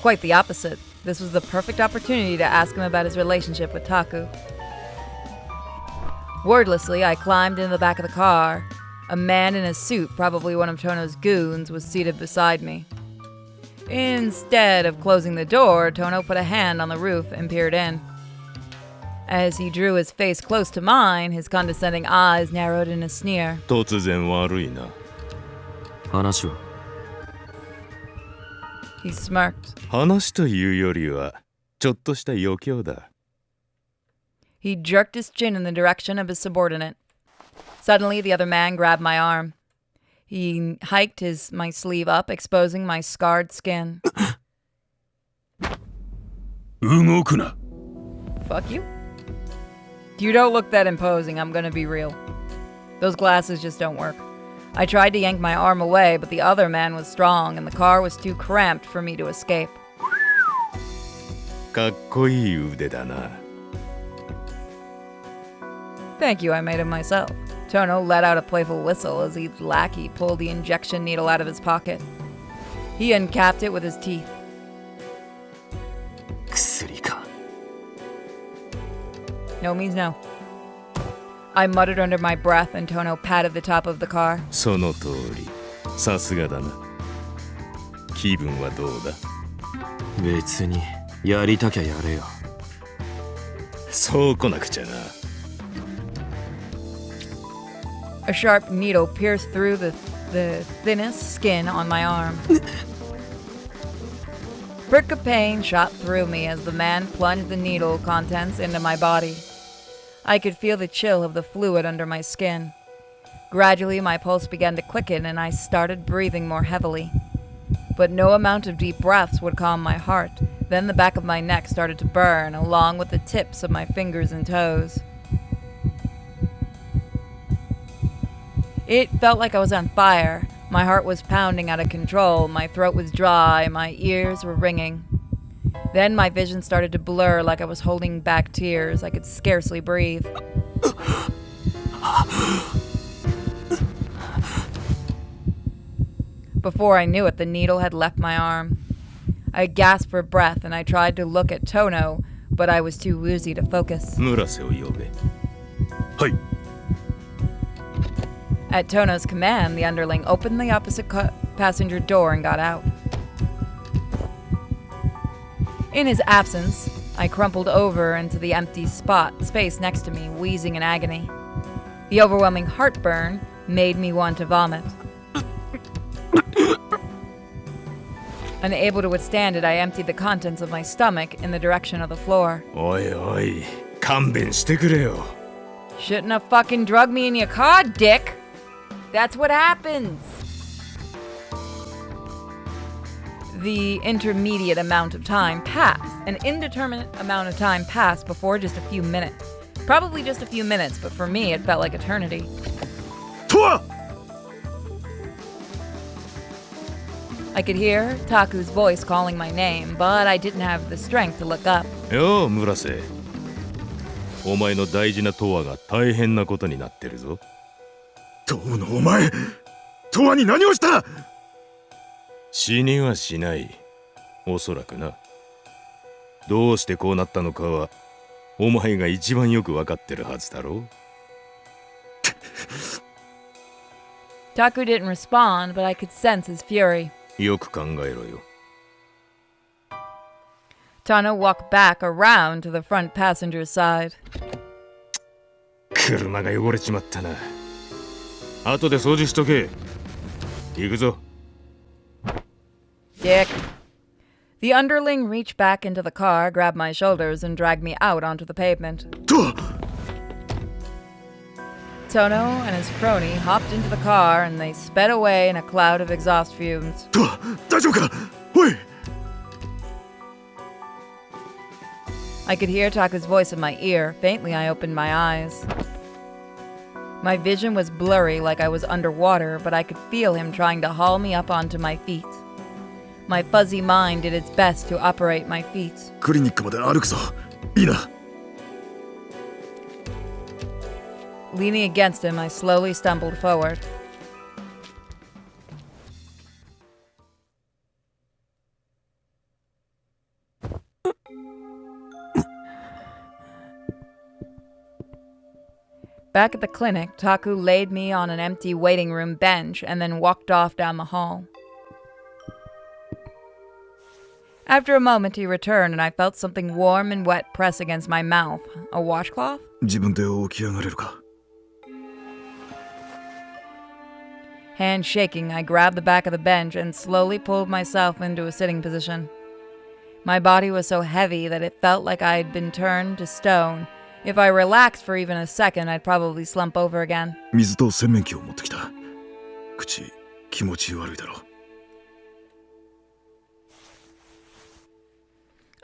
Quite the opposite. This was the perfect opportunity to ask him about his relationship with Taku. Wordlessly, I climbed into the back of the car. A man in a suit, probably one of Tono's goons, was seated beside me. Instead of closing the door, Tono put a hand on the roof and peered in. As he drew his face close to mine, his condescending eyes narrowed in a sneer. 突然悪いな。話は？ He smirked. 話というよりは、ちょっとした余興だ。 He jerked his chin in the direction of his subordinate. Suddenly, the other man grabbed my arm. He hiked my sleeve up, exposing my scarred skin. 動くな。 Fuck you. You don't look that imposing, I'm gonna be real. Those glasses just don't work. I tried to yank my arm away, but the other man was strong and the car was too cramped for me to escape. かっこいい腕だな。 Thank you, I made him myself. Tono let out a playful whistle as his lackey pulled the injection needle out of his pocket. He uncapped it with his teeth. 薬か。 No means no. I muttered under my breath and Tono patted the top of the car. その通り。さすがだな。気分はどうだ？別にやりたきゃやれよ。そう来なくちゃな。 A sharp needle pierced through the thinnest skin on my arm. Prick of pain shot through me as the man plunged the needle contents into my body. I could feel the chill of the fluid under my skin. Gradually, my pulse began to quicken and I started breathing more heavily. But no amount of deep breaths would calm my heart. Then the back of my neck started to burn, along with the tips of my fingers and toes. It felt like I was on fire. My heart was pounding out of control, my throat was dry, my ears were ringing. Then my vision started to blur like I was holding back tears. I could scarcely breathe. Before I knew it, the needle had left my arm. I gasped for breath and I tried to look at Tono, but I was too woozy to focus. 村瀬を呼べ。はい。 At Tono's command, the underling opened the opposite passenger door and got out. In his absence, I crumpled over into the empty space next to me, wheezing in agony. The overwhelming heartburn made me want to vomit. Unable to withstand it, I emptied the contents of my stomach in the direction of the floor. おいおい、勘弁してくれよ。 Shouldn't have fucking drugged me in your car, dick! That's what happens! The intermediate amount of time passed. An indeterminate amount of time passed before just a few minutes. Probably just a few minutes, but for me it felt like eternity. とわ I could hear Taku's voice calling my name, but I didn't have the strength to look up. よう村瀬。お前の大事なトワが大変なことになってるぞ。トウのお前、トワに何をした？死にはしない。おそらくな。どうしてこうなったのかは、お前が一番よくわかってるはずだろう。Taku didn't respond, but I could sense his fury. よく考えろよ。 Tono walked back around to the front passenger's side. 車が汚れちまったな。後で掃除しとけ。行くぞ。 Dick. The underling reached back into the car, grabbed my shoulders, and dragged me out onto the pavement. とわ Tono and his crony hopped into the car and they sped away in a cloud of exhaust fumes. とわ大丈夫かおい I could hear Taku's voice in my ear. Faintly, I opened my eyes. My vision was blurry like I was underwater, but I could feel him trying to haul me up onto my feet. My fuzzy mind did its best to operate my feet. クリニックまで歩くぞ。いいな。 Leaning against him, I slowly stumbled forward. Back at the clinic, Taku laid me on an empty waiting room bench and then walked off down the hall. After a moment, he returned and I felt something warm and wet press against my mouth. A washcloth? 自分で起き上がれるか。 Hand shaking, I grabbed the back of the bench and slowly pulled myself into a sitting position. My body was so heavy that it felt like I had been turned to stone. If I relaxed for even a second, I'd probably slump over again. 水と洗面器を持ってきた。口、気持ち悪いだろ。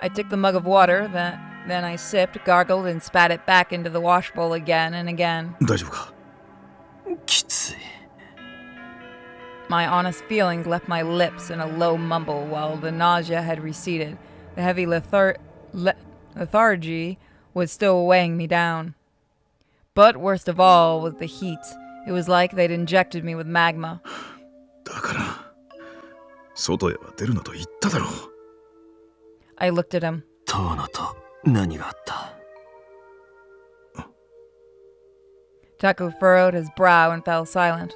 I took the mug of water, then I sipped, gargled, and spat it back into the wash bowl again and again. 大丈夫か きつい。 My honest feelings left my lips in a low mumble while the nausea had receded. The heavy lethargy was still weighing me down. But worst of all was the heat. It was like they'd injected me with magma. だから、外へは出るなと言っただろう。 I looked at him. トーノと何があった？ Taku furrowed his brow and fell silent.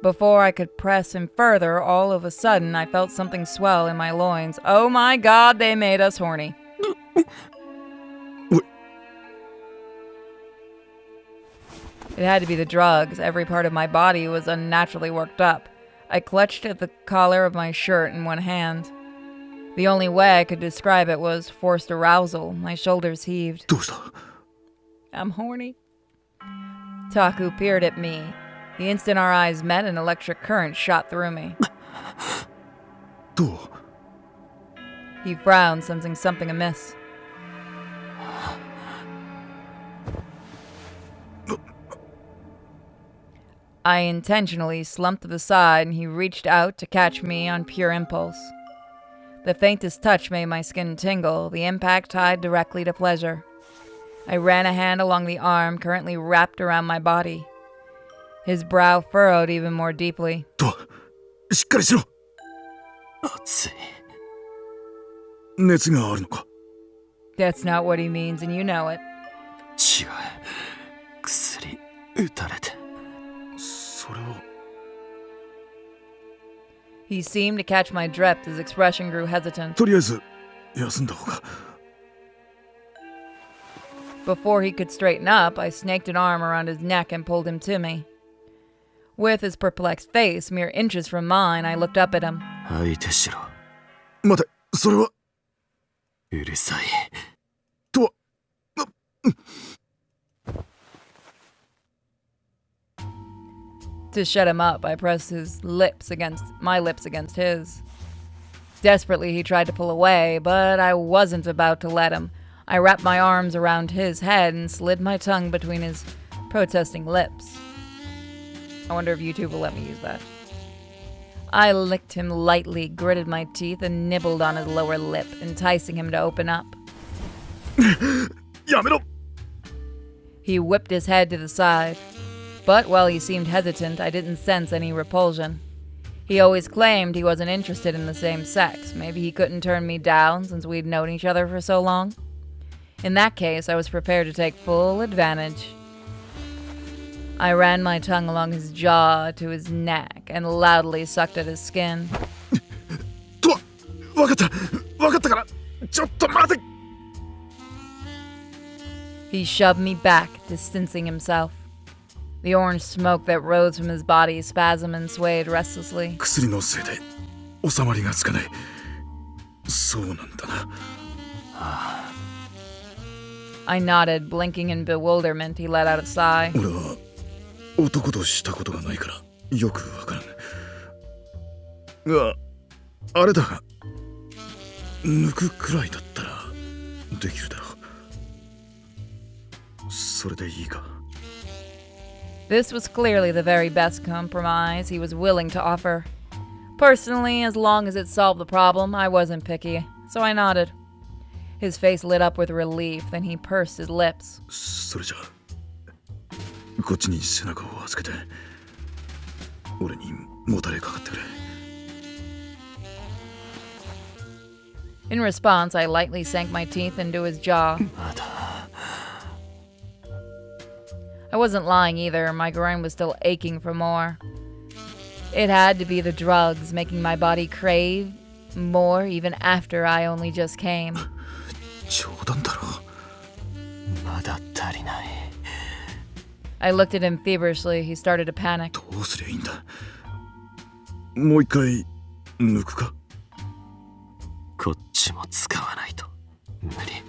Before I could press him further, all of a sudden I felt something swell in my loins. Oh my god, they made us horny. It had to be the drugs. Every part of my body was unnaturally worked up. I clutched at the collar of my shirt in one hand. The only way I could describe it was forced arousal. My shoulders heaved. どうした I'm horny. Taku peered at me. The instant our eyes met, an electric current shot through me. どう He frowned, sensing something amiss. I intentionally slumped to the side and he reached out to catch me on pure impulse. The faintest touch made my skin tingle, the impact tied directly to pleasure. I ran a hand along the arm currently wrapped around my body. His brow furrowed even more deeply. と、しっかりしろ。熱い。熱があるのか。 That's not what he means, and you know it. 違う。薬打たれて。それは。 He seemed to catch my drift, his expression grew hesitant. とりあえず休んだ方が。 Before he could straighten up, I snaked an arm around his neck and pulled him to me. With his perplexed face mere inches from mine, I looked up at him. 相手しろ。待て、それは。うるさい。とは。To shut him up, I pressed my lips against his. Desperately, he tried to pull away, but I wasn't about to let him. I wrapped my arms around his head and slid my tongue between his protesting lips. I wonder if YouTube will let me use that. I licked him lightly, gritted my teeth, and nibbled on his lower lip, enticing him to open up. やめろ。 He whipped his head to the side. But while he seemed hesitant, I didn't sense any repulsion. He always claimed he wasn't interested in the same sex. Maybe he couldn't turn me down since we'd known each other for so long. In that case, I was prepared to take full advantage. I ran my tongue along his jaw to his neck and loudly sucked at his skin. とは。わかった。わかったから。ちょっと待て。 He shoved me back, distancing himself. The orange smoke that rose from his body spasmed and swayed restlessly. 薬のせいで収まりがつかない。そうなんだな。 I nodded, blinking in bewilderment. He let out a sigh. 俺は男としたことがないからよくわからん。が、あれだが、抜くくらいだったらできるだろう。それでいいか。 This was clearly the very best compromise he was willing to offer. Personally, as long as it solved the problem, I wasn't picky, so I nodded. His face lit up with relief, then he pursed his lips. それじゃこっちに背中を預けて俺にもたれかかってくれ。 In response, I lightly sank my teeth into his jaw. まだ。 I wasn't lying either, my groin was still aching for more. It had to be the drugs making my body crave more even after I only just came. 冗談だろ。まだ足りない。 I looked at him feverishly. He started to panic. どうすりゃいいんだ。もう一回抜くか。こっちも使わないと無理。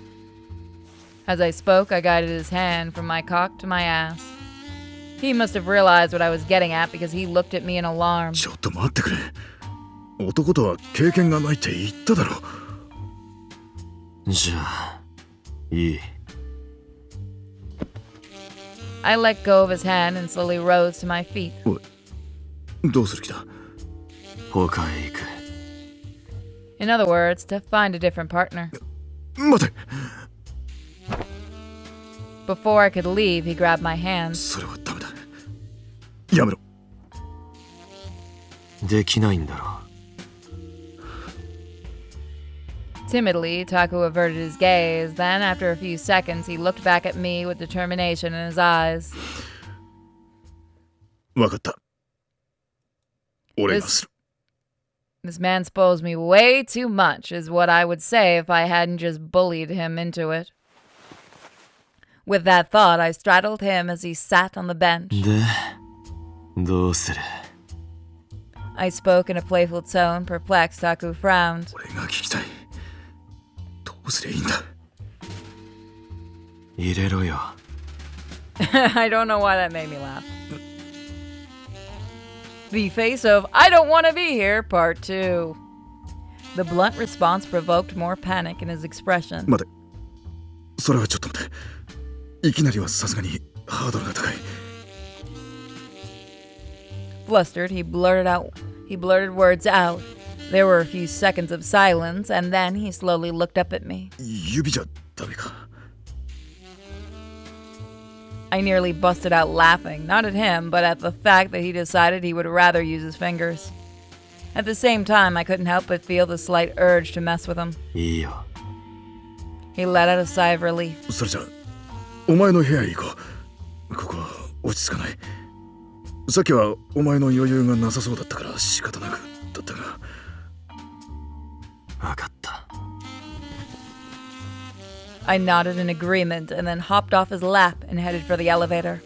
As I spoke, I guided his hand from my cock to my ass. He must have realized what I was getting at because he looked at me in alarm. ちょっと待ってくれ。男とは経験がないって言っただろ。じゃあいい。 I let go of his hand and slowly rose to my feet. おい、どうする気だ。他へ行く。 In other words, to find a different partner. 待て。 Before I could leave, he grabbed my hand. それはダメだ。やめろ。できないんだろう。 Timidly, Taku averted his gaze. Then, after a few seconds, he looked back at me with determination in his eyes. わかった。俺がする。 This man spoils me way too much, is what I would say if I hadn't just bullied him into it. With that thought, I straddled him as he sat on the bench. で、どうする？ I spoke in a playful tone. Perplexed, Taku frowned. 俺が聞きたい。どうすりゃいいんだ。入れろよ。I don't know why that made me laugh. The face of I don't want to be here, part 2. The blunt response provoked more panic in his expression. 待て。それはちょっと待って。いきなりはさすがにハードルが高い。Flustered, he blurted words out. There were a few seconds of silence, and then he slowly looked up at me. 指じゃダメか。 I nearly busted out laughing, not at him, but at the fact that he decided he would rather use his fingers. At the same time, I couldn't help but feel the slight urge to mess with him. いいよ。 He let out a sigh of relief. それじゃお前の部屋へ行こう。ここは落ち着かない。さっきはお前の余裕がなさそうだったから仕方なくだったが。わかった。 I nodded in agreement and then hopped off his lap and headed for the elevator.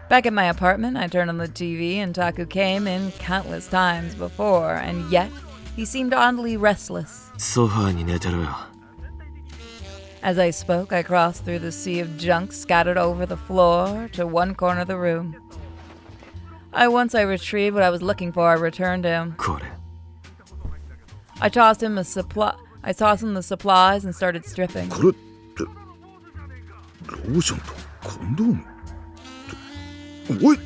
Back at my apartment, I turned on the TV and Taku came in countless times before, and yet he seemed oddly restless. ソファーに寝てろよ。 As I spoke, I crossed through the sea of junk scattered over the floor to one corner of the room. Once I retrieved what I was looking for, I returned to him. これ。 I tossed him the supplies and started stripping. これってローションとコンドーム。おい。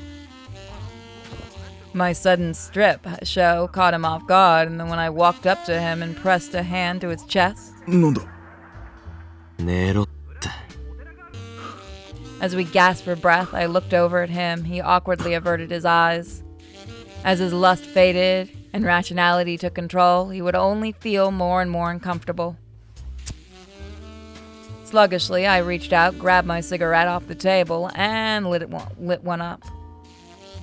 My sudden strip show caught him off guard, and then when I walked up to him and pressed a hand to his chest, なんだ。 寝ろって。 as we gasped for breath, I looked over at him. He awkwardly averted his eyes. As his lust faded and rationality took control, he would only feel more and more uncomfortable. Sluggishly, I reached out, grabbed my cigarette off the table, and lit one up.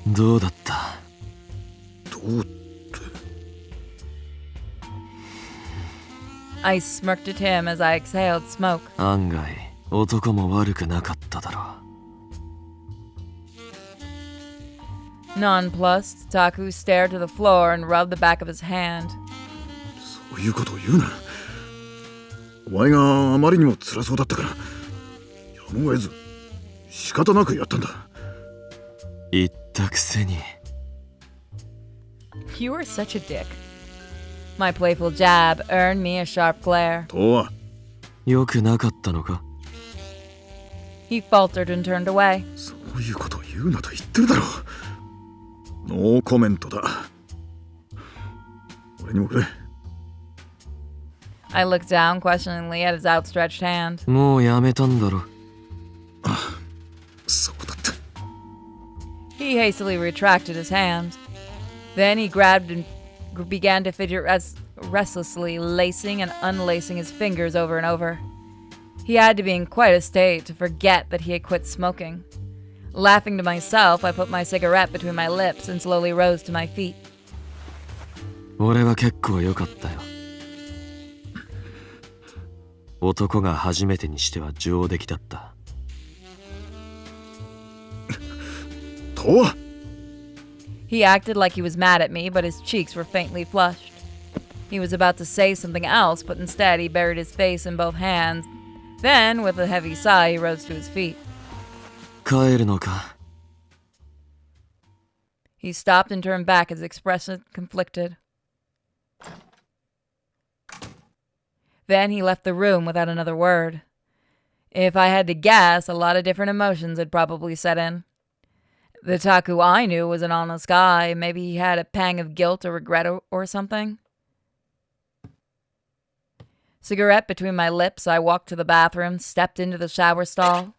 どうだった？ どうって。 I smirked at him as I exhaled smoke. 案外男も悪くなかっただろう。 Nonplussed, Taku stared to the floor and rubbed the back of his hand. そういうことを言うな。お前があまりにも辛そうだったからやむを得ず仕方なくやったんだ。言ったくせに。 You are such a dick. My playful jab earned me a sharp glare. とは。よくなかったのか？ He faltered and turned away. そういうことを言うなと言ってるだろう。ノーコメントだ。俺にもくれ。 I looked down questioningly at his outstretched hand. もうやめたんだろ。そうだった。 He hastily retracted his hand. Then he grabbed and began to fidget restlessly, lacing and unlacing his fingers over and over. He had to be in quite a state to forget that he had quit smoking. Laughing to myself, I put my cigarette between my lips and slowly rose to my feet. 俺は結構良かったよ。男が初めてにしては上出来だった。とは。 He acted like he was mad at me, but his cheeks were faintly flushed. He was about to say something else, but instead he buried his face in both hands. Then, with a heavy sigh, he rose to his feet. 帰るのか？ He stopped and turned back, his expression conflicted. Then he left the room without another word. If I had to guess, a lot of different emotions had probably set in. The Taku I knew was an honest guy. Maybe he had a pang of guilt or regret or something. Cigarette between my lips, I walked to the bathroom, stepped into the shower stall.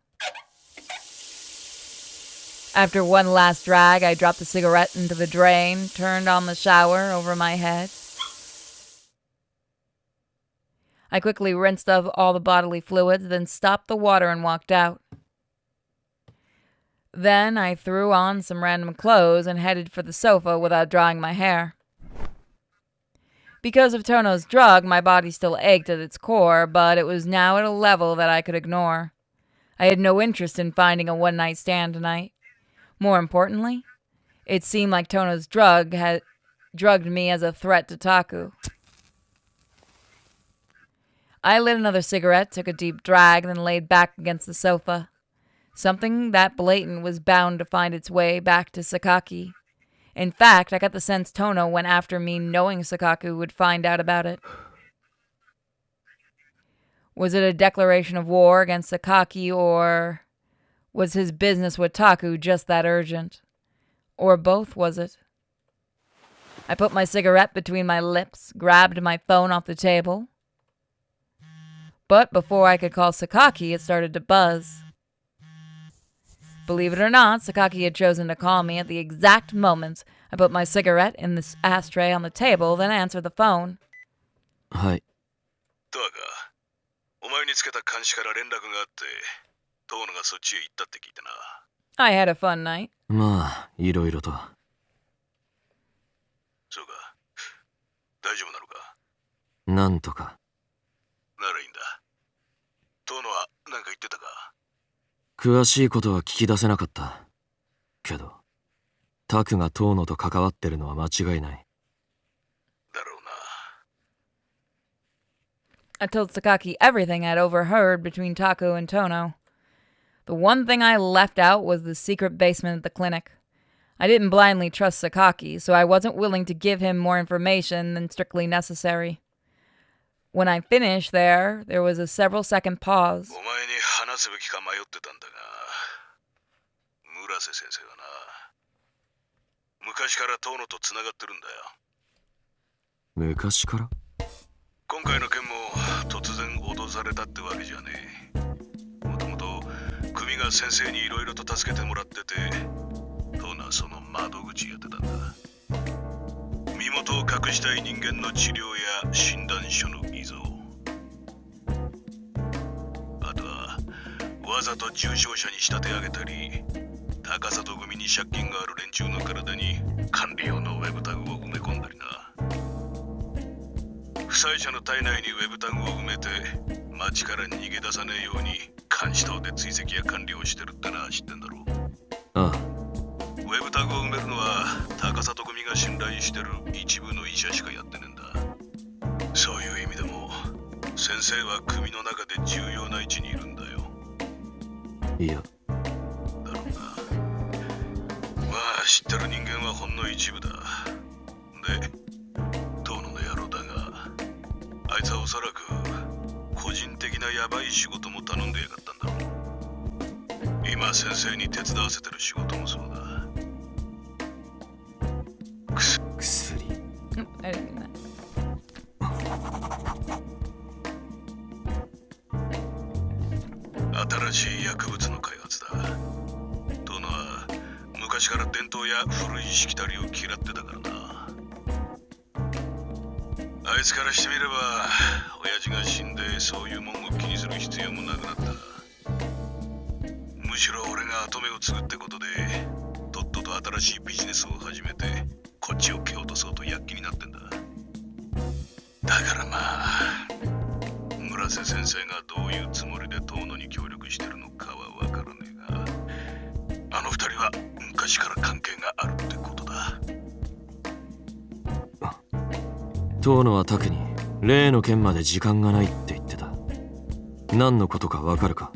After one last drag, I dropped the cigarette into the drain, turned on the shower over my head. I quickly rinsed off all the bodily fluids, then stopped the water and walked out. Then I threw on some random clothes and headed for the sofa without drying my hair. Because of Tono's drug, my body still ached at its core, but it was now at a level that I could ignore. I had no interest in finding a one-night stand tonight. More importantly, it seemed like Tono's drug had drugged me as a threat to Taku. I lit another cigarette, took a deep drag, then laid back against the sofa. Something that blatant was bound to find its way back to Sakaki. In fact, I got the sense Tono went after me knowing Sakaku would find out about it. Was it a declaration of war against Sakaki, or Was his business with Taku just that urgent? Or both, was it? I put my cigarette between my lips, grabbed my phone off the table. But before I could call Sakaki, it started to buzz. Believe it or not, Sakaki had chosen to call me at the exact moment I put my cigarette in the ashtray on the table, then answered the phone. はい。タカ、お前につけた監視から連絡があって、トーノがそっちへ行ったって聞いてな。I had a fun night. まあ、いろいろと。そうか。大丈夫なのか？なんとか。ならいいんだ。トーノは何か言ってたか？詳しいことは聞き出せなかった。けど、タクがトーノと関わってるのは間違いない。だろうな。I told Sakaki everything I'd overheard between Taku and Tono. The one thing I left out was the secret basement at the clinic. I didn't blindly trust Sakaki, so I wasn't willing to give him more information than strictly necessary. When I finished there was a several-second pause. お前に話すべきか迷ってたんだが、村瀬先生はな、昔からトーノとつながってるんだよ。昔から？今回の件も突然脅されたってわけじゃねえ。もともと組が先生にいろいろと助けてもらってて、トーノはその窓口やってたんだ。身元を隠したい人間の治療や診断書の偽造、あとはわざと重症者に仕立て上げたり、高里組に借金がある連中の体に管理用のウェブタグを埋め込んだりな。負債者の体内にウェブタグを埋めて町から逃げ出さねえように監視塔で追跡や管理をしてるってな。知ってんだろう？ああ。ウェブタグを埋めるのは高里組が信頼してる一部の医者しかやってねえんだ。そういう意味でも先生は組の中で重要な位置にいるんだよ。いや。だろうな。まあ知ってる人間はほんの一部だ。で、トーノの野郎だが、あいつはおそらく個人的なヤバい仕事も頼んでやがったんだろう。今先生に手伝わせてる仕事もそうだ。薬。I didn't mean that. 新しい薬物の開発だ。トーノは昔から伝統や古いしきたりを嫌ってたからな。あいつからしてみれば親父が死んでそういうもんを気にする必要もなくなった。むしろ俺が跡目を継ぐってことでとっとと新しいビジネスを始めてこっちを蹴落とそうと躍起になってんだ。だからまあ村瀬先生がどういうつもりでトーノに協力してるのかはわからねえが、あの二人は昔から関係があるってことだ。トーノはタクに例の件まで時間がないって言ってた。何のことかわかるか？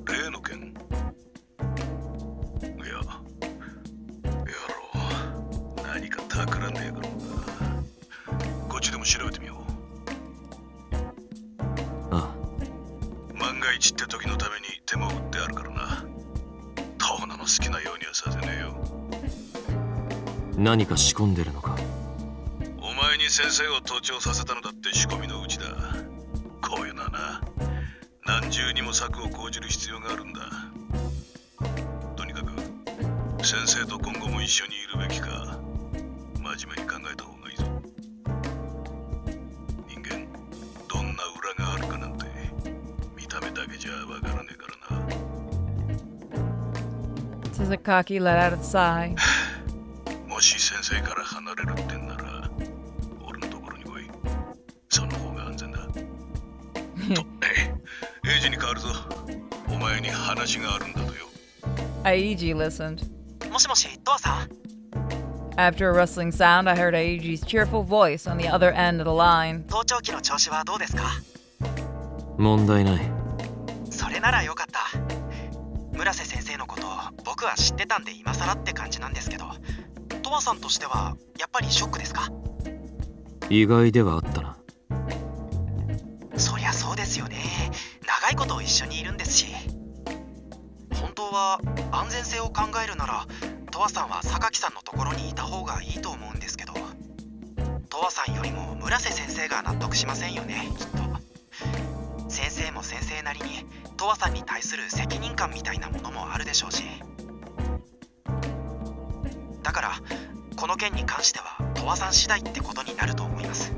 例の件？いや、野郎、何か企んでやがるのか。こっちでも調べてみよう。ああ。万が一って時のために手も打ってあるからな。トーノの好きなようにはさせねえよ。何か仕込んでるのか？お前に先生を盗聴させたのだって仕込みのうちだ。こういうのはな、何重にも策を講じる必要があるんだ。とにかく先生と今後も一緒にいるべきか真面目に考えた方がいいぞ。人間どんな裏があるかなんて見た目だけじゃわからねえからな。 Sakaki let out a sigh. もし先生から離れるってんなら俺のところに来い。その方が安全だ。と、エイジに変わるぞ。お前に話があるんだとよ。Aiji listened. もしもし、父さん。 After a rustling sound, I heard Aiji's cheerful voice on the other end of the line. 盗聴器の調子はどうですか？問題ない。それならよかった。村瀬先生のこと僕は知ってたんで今更って感じなんですけど、トワさんとしてはやっぱりショックですか？意外ではあったな。そりゃそうですよね。長いこと一緒にいるんですし。は安全性を考えるならトワさんは榊さんのところにいた方がいいと思うんですけど、トワさんよりも村瀬先生が納得しませんよね、きっと。先生も先生なりにトワさんに対する責任感みたいなものもあるでしょうし、だからこの件に関してはトワさん次第ってことになると思います。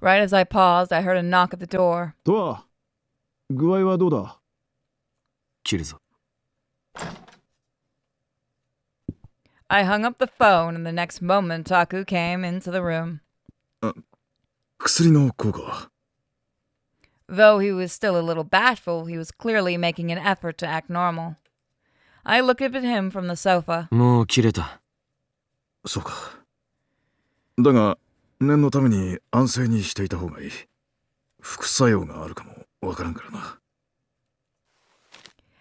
Right as I paused, I heard a knock at the door. とは具合はどうだ？切るぞ。 I hung up the phone, and the next moment Taku came into the room. 薬の効果は？ Though he was still a little bashful, he was clearly making an effort to act normal. I looked up at him from the sofa. もう切れた。そうか。だが念のために安静にしていた方がいい。副作用があるかもわからんからな。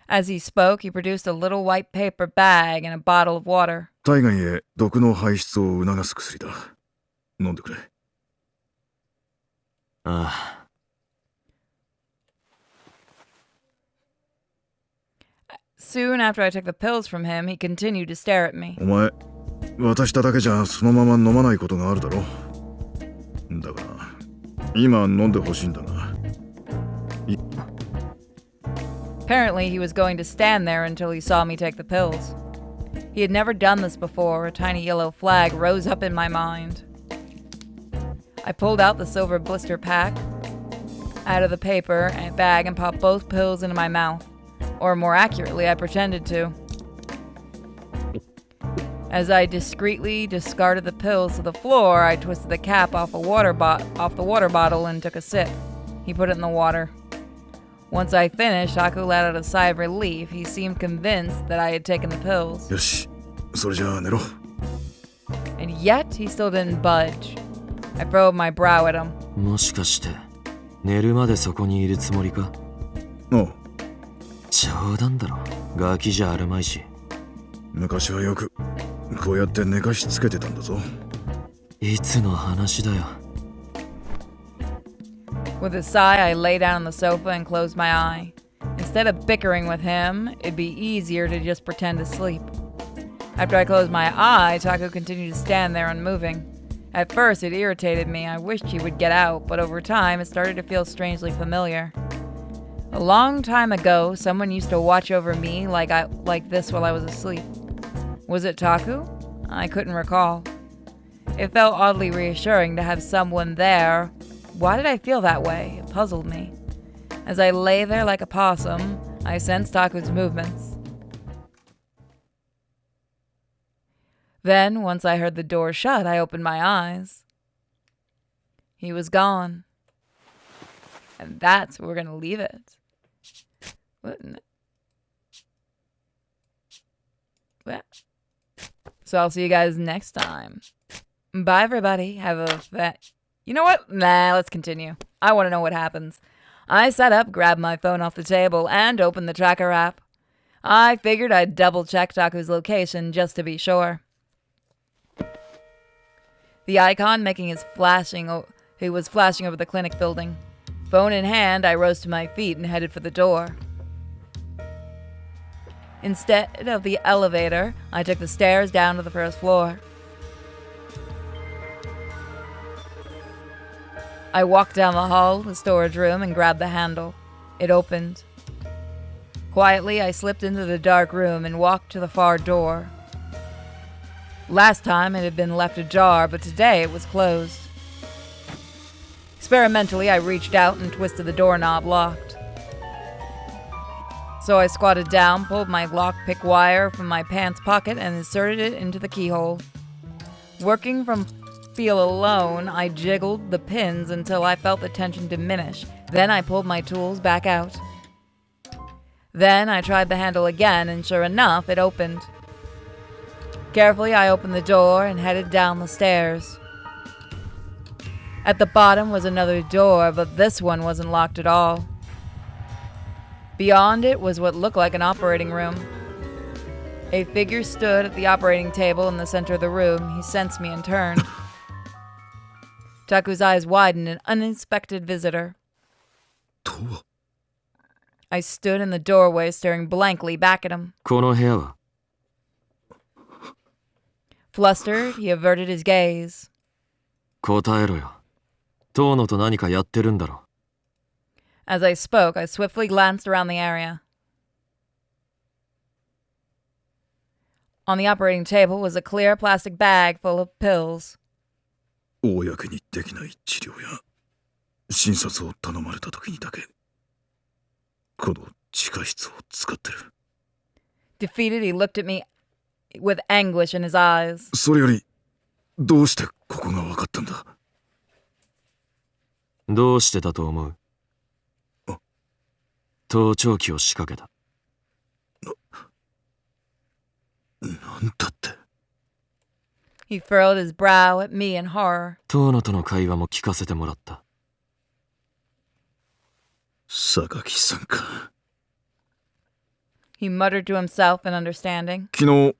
As he spoke, he produced a little white paper bag and a bottle of water. 体外へ毒の排出を促す薬だ。飲んでくれ。ああ。 Soon after I took the pills from him, he continued to stare at me. お前、渡しただけじゃそのまま飲まないことがあるだろ。だから、今飲んでほしいんだな。Apparently, he was going to stand there until he saw me take the pills. He had never done this before. A tiny yellow flag rose up in my mind. I pulled out the silver blister pack out of the paper and bag and popped both pills into my mouth. Or more accurately, I pretended to. As I discreetly discarded the pills to the floor, I twisted the cap off the water bottle and took a sip. He put it in the water. Once I finished, Taku let out a sigh of relief. He seemed convinced that I had taken the pills. よし、それじゃあ寝ろ。 And yet, he still didn't budge. I furrowed my brow at him. もしかして寝るまでそこにいるつもりか？おう、冗談だろ。ガキじゃあるまいし。昔はよくこうやって寝かしつけてたんだぞ。いつの話だよ。 With a sigh, I lay down on the sofa and closed my eye. Instead of bickering with him, it'd be easier to just pretend to sleep. After I closed my eye, Taku continued to stand there unmoving. At first, it irritated me. I wished he would get out, but over time, it started to feel strangely familiar. A long time ago, someone used to watch over me like this while I was asleep. Was it Taku? I couldn't recall. It felt oddly reassuring to have someone there. Why did I feel that way? It puzzled me. As I lay there like a possum, I sensed Taku's movements. Then, once I heard the door shut, I opened my eyes. He was gone. And that's where we're going to leave it. What? So I'll see you guys next time. Bye, everybody. Have a You know what? Nah, let's continue. I want to know what happens. I sat up, grabbed my phone off the table, and opened the tracker app. I figured I'd double-check Taku's location just to be sure. The icon making his he was flashing over the clinic building. Phone in hand, I rose to my feet and headed for the door. Instead of the elevator, I took the stairs down to the first floor. I walked down the hall to the storage room and grabbed the handle. It opened. Quietly, I slipped into the dark room and walked to the far door. Last time it had been left ajar, but today it was closed. Experimentally, I reached out and twisted the doorknob locked. So I squatted down, pulled my lockpick wire from my pants pocket, and inserted it into the keyhole. Working from feel alone, I jiggled the pins until I felt the tension diminish. Then I pulled my tools back out. Then I tried the handle again, and sure enough, it opened. Carefully, I opened the door and headed down the stairs. At the bottom was another door, but this one wasn't locked at all. Beyond it was what looked like an operating room. A figure stood at the operating table in the center of the room. He sensed me and turned. Taku's eyes widened, an unexpected visitor. とは。I stood in the doorway staring blankly back at him. この部屋は Flustered, he averted his gaze. 答えろよ。トーノと何かやってるんだろ。 As I spoke, I swiftly glanced around the area. On the operating table was a clear plastic bag full of pills. 公にできない治療や診察を頼まれた時にだけこの地下室を使ってる。 Defeated, he looked at me with anguish in his eyes. それよりどうしてここが分かったんだ。どうしてだと思う？盗聴器を仕掛けた。なんだって。 He furrowed his brow at me in horror. トーノとの会話も聞かせてもらった。榊さんか。 He muttered to himself in understanding. 昨日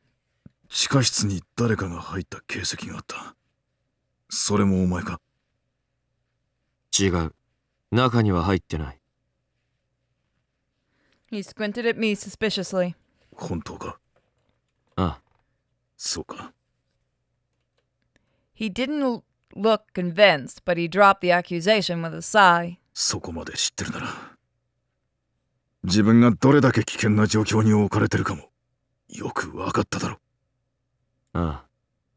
地下室に誰かが入った形跡があった。それもお前か。違う。中には入ってない。 He squinted at me suspiciously. 本当か。ああ。そうか。 He didn't look convinced, but he dropped the accusation with a sigh. そこまで知ってるなら自分がどれだけ危険な状況に置かれてるかもよく分かっただろ。ああ。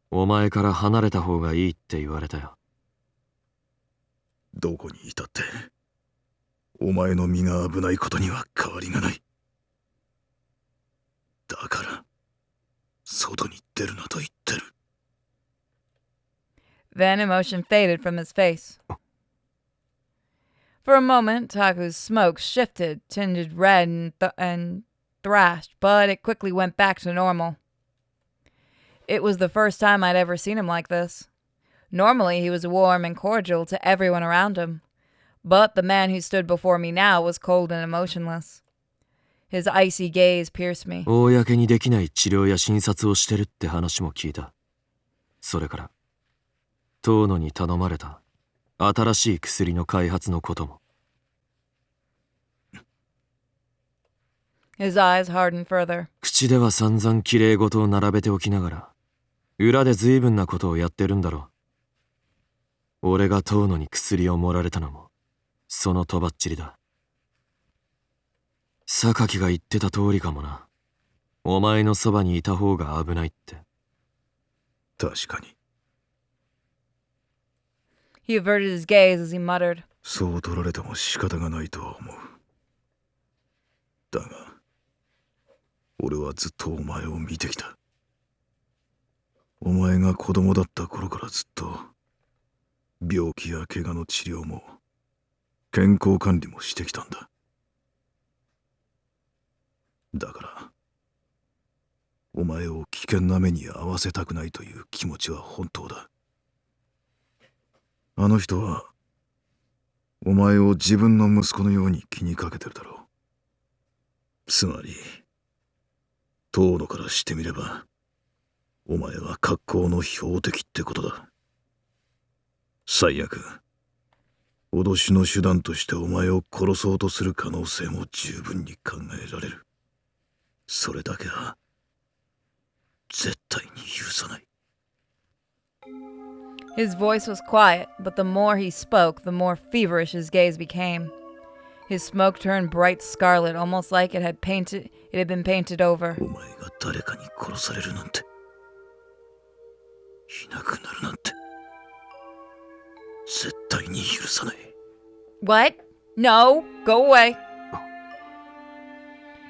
お前から離れた方がいいって言われたよ。どこにいたってお前の身が危ないことには変わりがない。だから外に出るなと言ってる。 Then emotion faded from his face. For a moment, Taku's smoke shifted, tinged red and thrashed, but it quickly went back to normal. It was the first time I'd ever seen him like this. Normally, he was warm and cordial to everyone around him, but the man who stood before me now was cold and emotionless. His icy gaze pierced me. 公にできない治療や診察をしてるって話も聞いた。それから、トーノに頼まれた新しい薬の開発のことも。 His eyes hardened further. 口では散々きれい事を並べておきながら、裏で随分なことをやってるんだろう。俺がトーノに薬を盛られたのも、そのとばっちりだ。榊が言ってた通りかもな。お前のそばにいた方が危ないって。確かに。 He averted his gaze as he muttered. そう取られても仕方がないとは思う。だが俺はずっとお前を見てきた。お前が子供だった頃からずっと病気や怪我の治療も健康管理もしてきたんだ。だからお前を危険な目に遭わせたくないという気持ちは本当だ。あの人はお前を自分の息子のように気にかけてるだろう。つまり遠野からしてみればお前は格好の標的ってことだ。最悪脅しの手段としてお前を殺そうとする可能性も十分に考えられる。それだけは絶対に許さない。 His voice was quiet, but the more he spoke, the more feverish his gaze became. His smoke turned bright scarlet, almost like it had been painted over. お前が誰かに殺されるなんて、いなくなるなんて、絶対に許さない。 What? No, go away.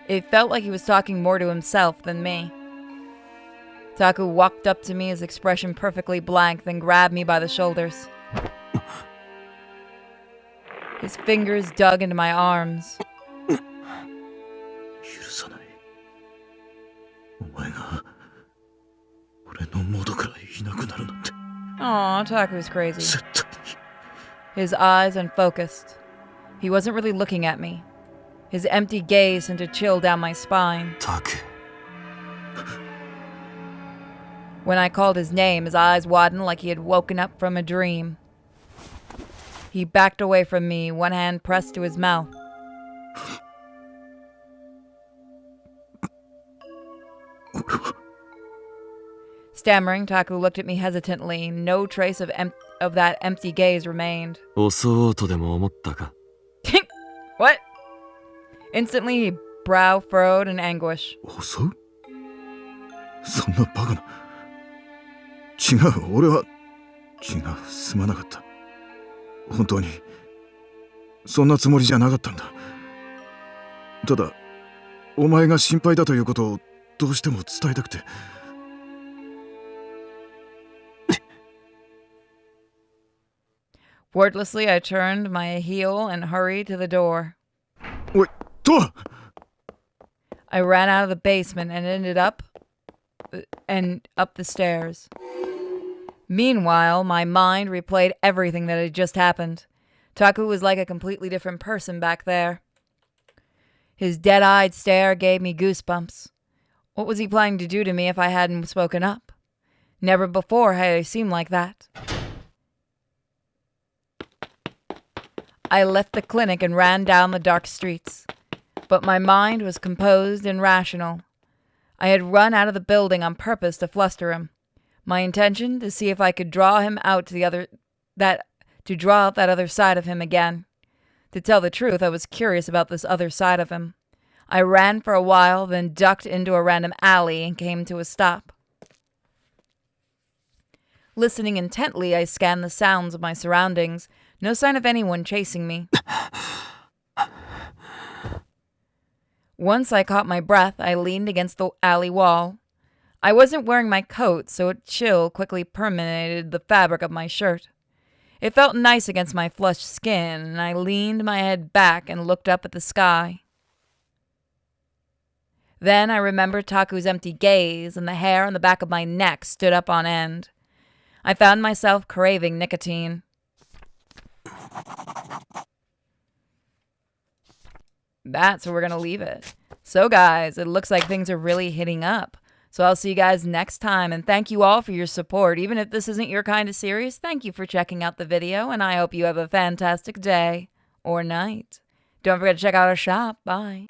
It felt like he was talking more to himself than me. Taku walked up to me, his expression perfectly blank, then grabbed me by the shoulders. His fingers dug into my arms. 許さない。お前が俺の元からいなくなるなんて、 Aw, Taku's crazy. 絶対に。 His eyes unfocused. He wasn't really looking at me. His empty gaze sent a chill down my spine. タク。 When I called his name, his eyes widened like he had woken up from a dream. He backed away from me, one hand pressed to his mouth. これは。 Stammering, Taku looked at me hesitantly. No trace of that empty gaze remained. 襲おうとでも思ったか？ What? Instantly, he brow furrowed in anguish. 襲う？そんなバカな。違う、俺は。違う、すまなかった。本当にそんなつもりじゃなかったんだ。ただお前が心配だということをどうしても伝えたくて。Wordlessly, I turned my heel and hurried to the door. おい、トア！ I ran out of the basement and ended up the stairs. Meanwhile, my mind replayed everything that had just happened. Taku was like a completely different person back there. His dead-eyed stare gave me goosebumps. What was he planning to do to me if I hadn't spoken up? Never before had he seemed like that. I left the clinic and ran down the dark streets. But my mind was composed and rational. I had run out of the building on purpose to fluster him. My intention to see if I could draw him out to draw out that other side of him again. To tell the truth, I was curious about this other side of him. I ran for a while, then ducked into a random alley and came to a stop. Listening intently, I scanned the sounds of my surroundings. No sign of anyone chasing me. Once I caught my breath, I leaned against the alley wall. I wasn't wearing my coat, so a chill quickly permeated the fabric of my shirt. It felt nice against my flushed skin, and I leaned my head back and looked up at the sky. Then I remembered Taku's empty gaze, and the hair on the back of my neck stood up on end. I found myself craving nicotine. That's where we're going to leave it. So guys, it looks like things are really hitting up. So I'll see you guys next time, and thank you all for your support. Even if this isn't your kind of series, thank you for checking out the video, and I hope you have a fantastic day or night. Don't forget to check out our shop. Bye.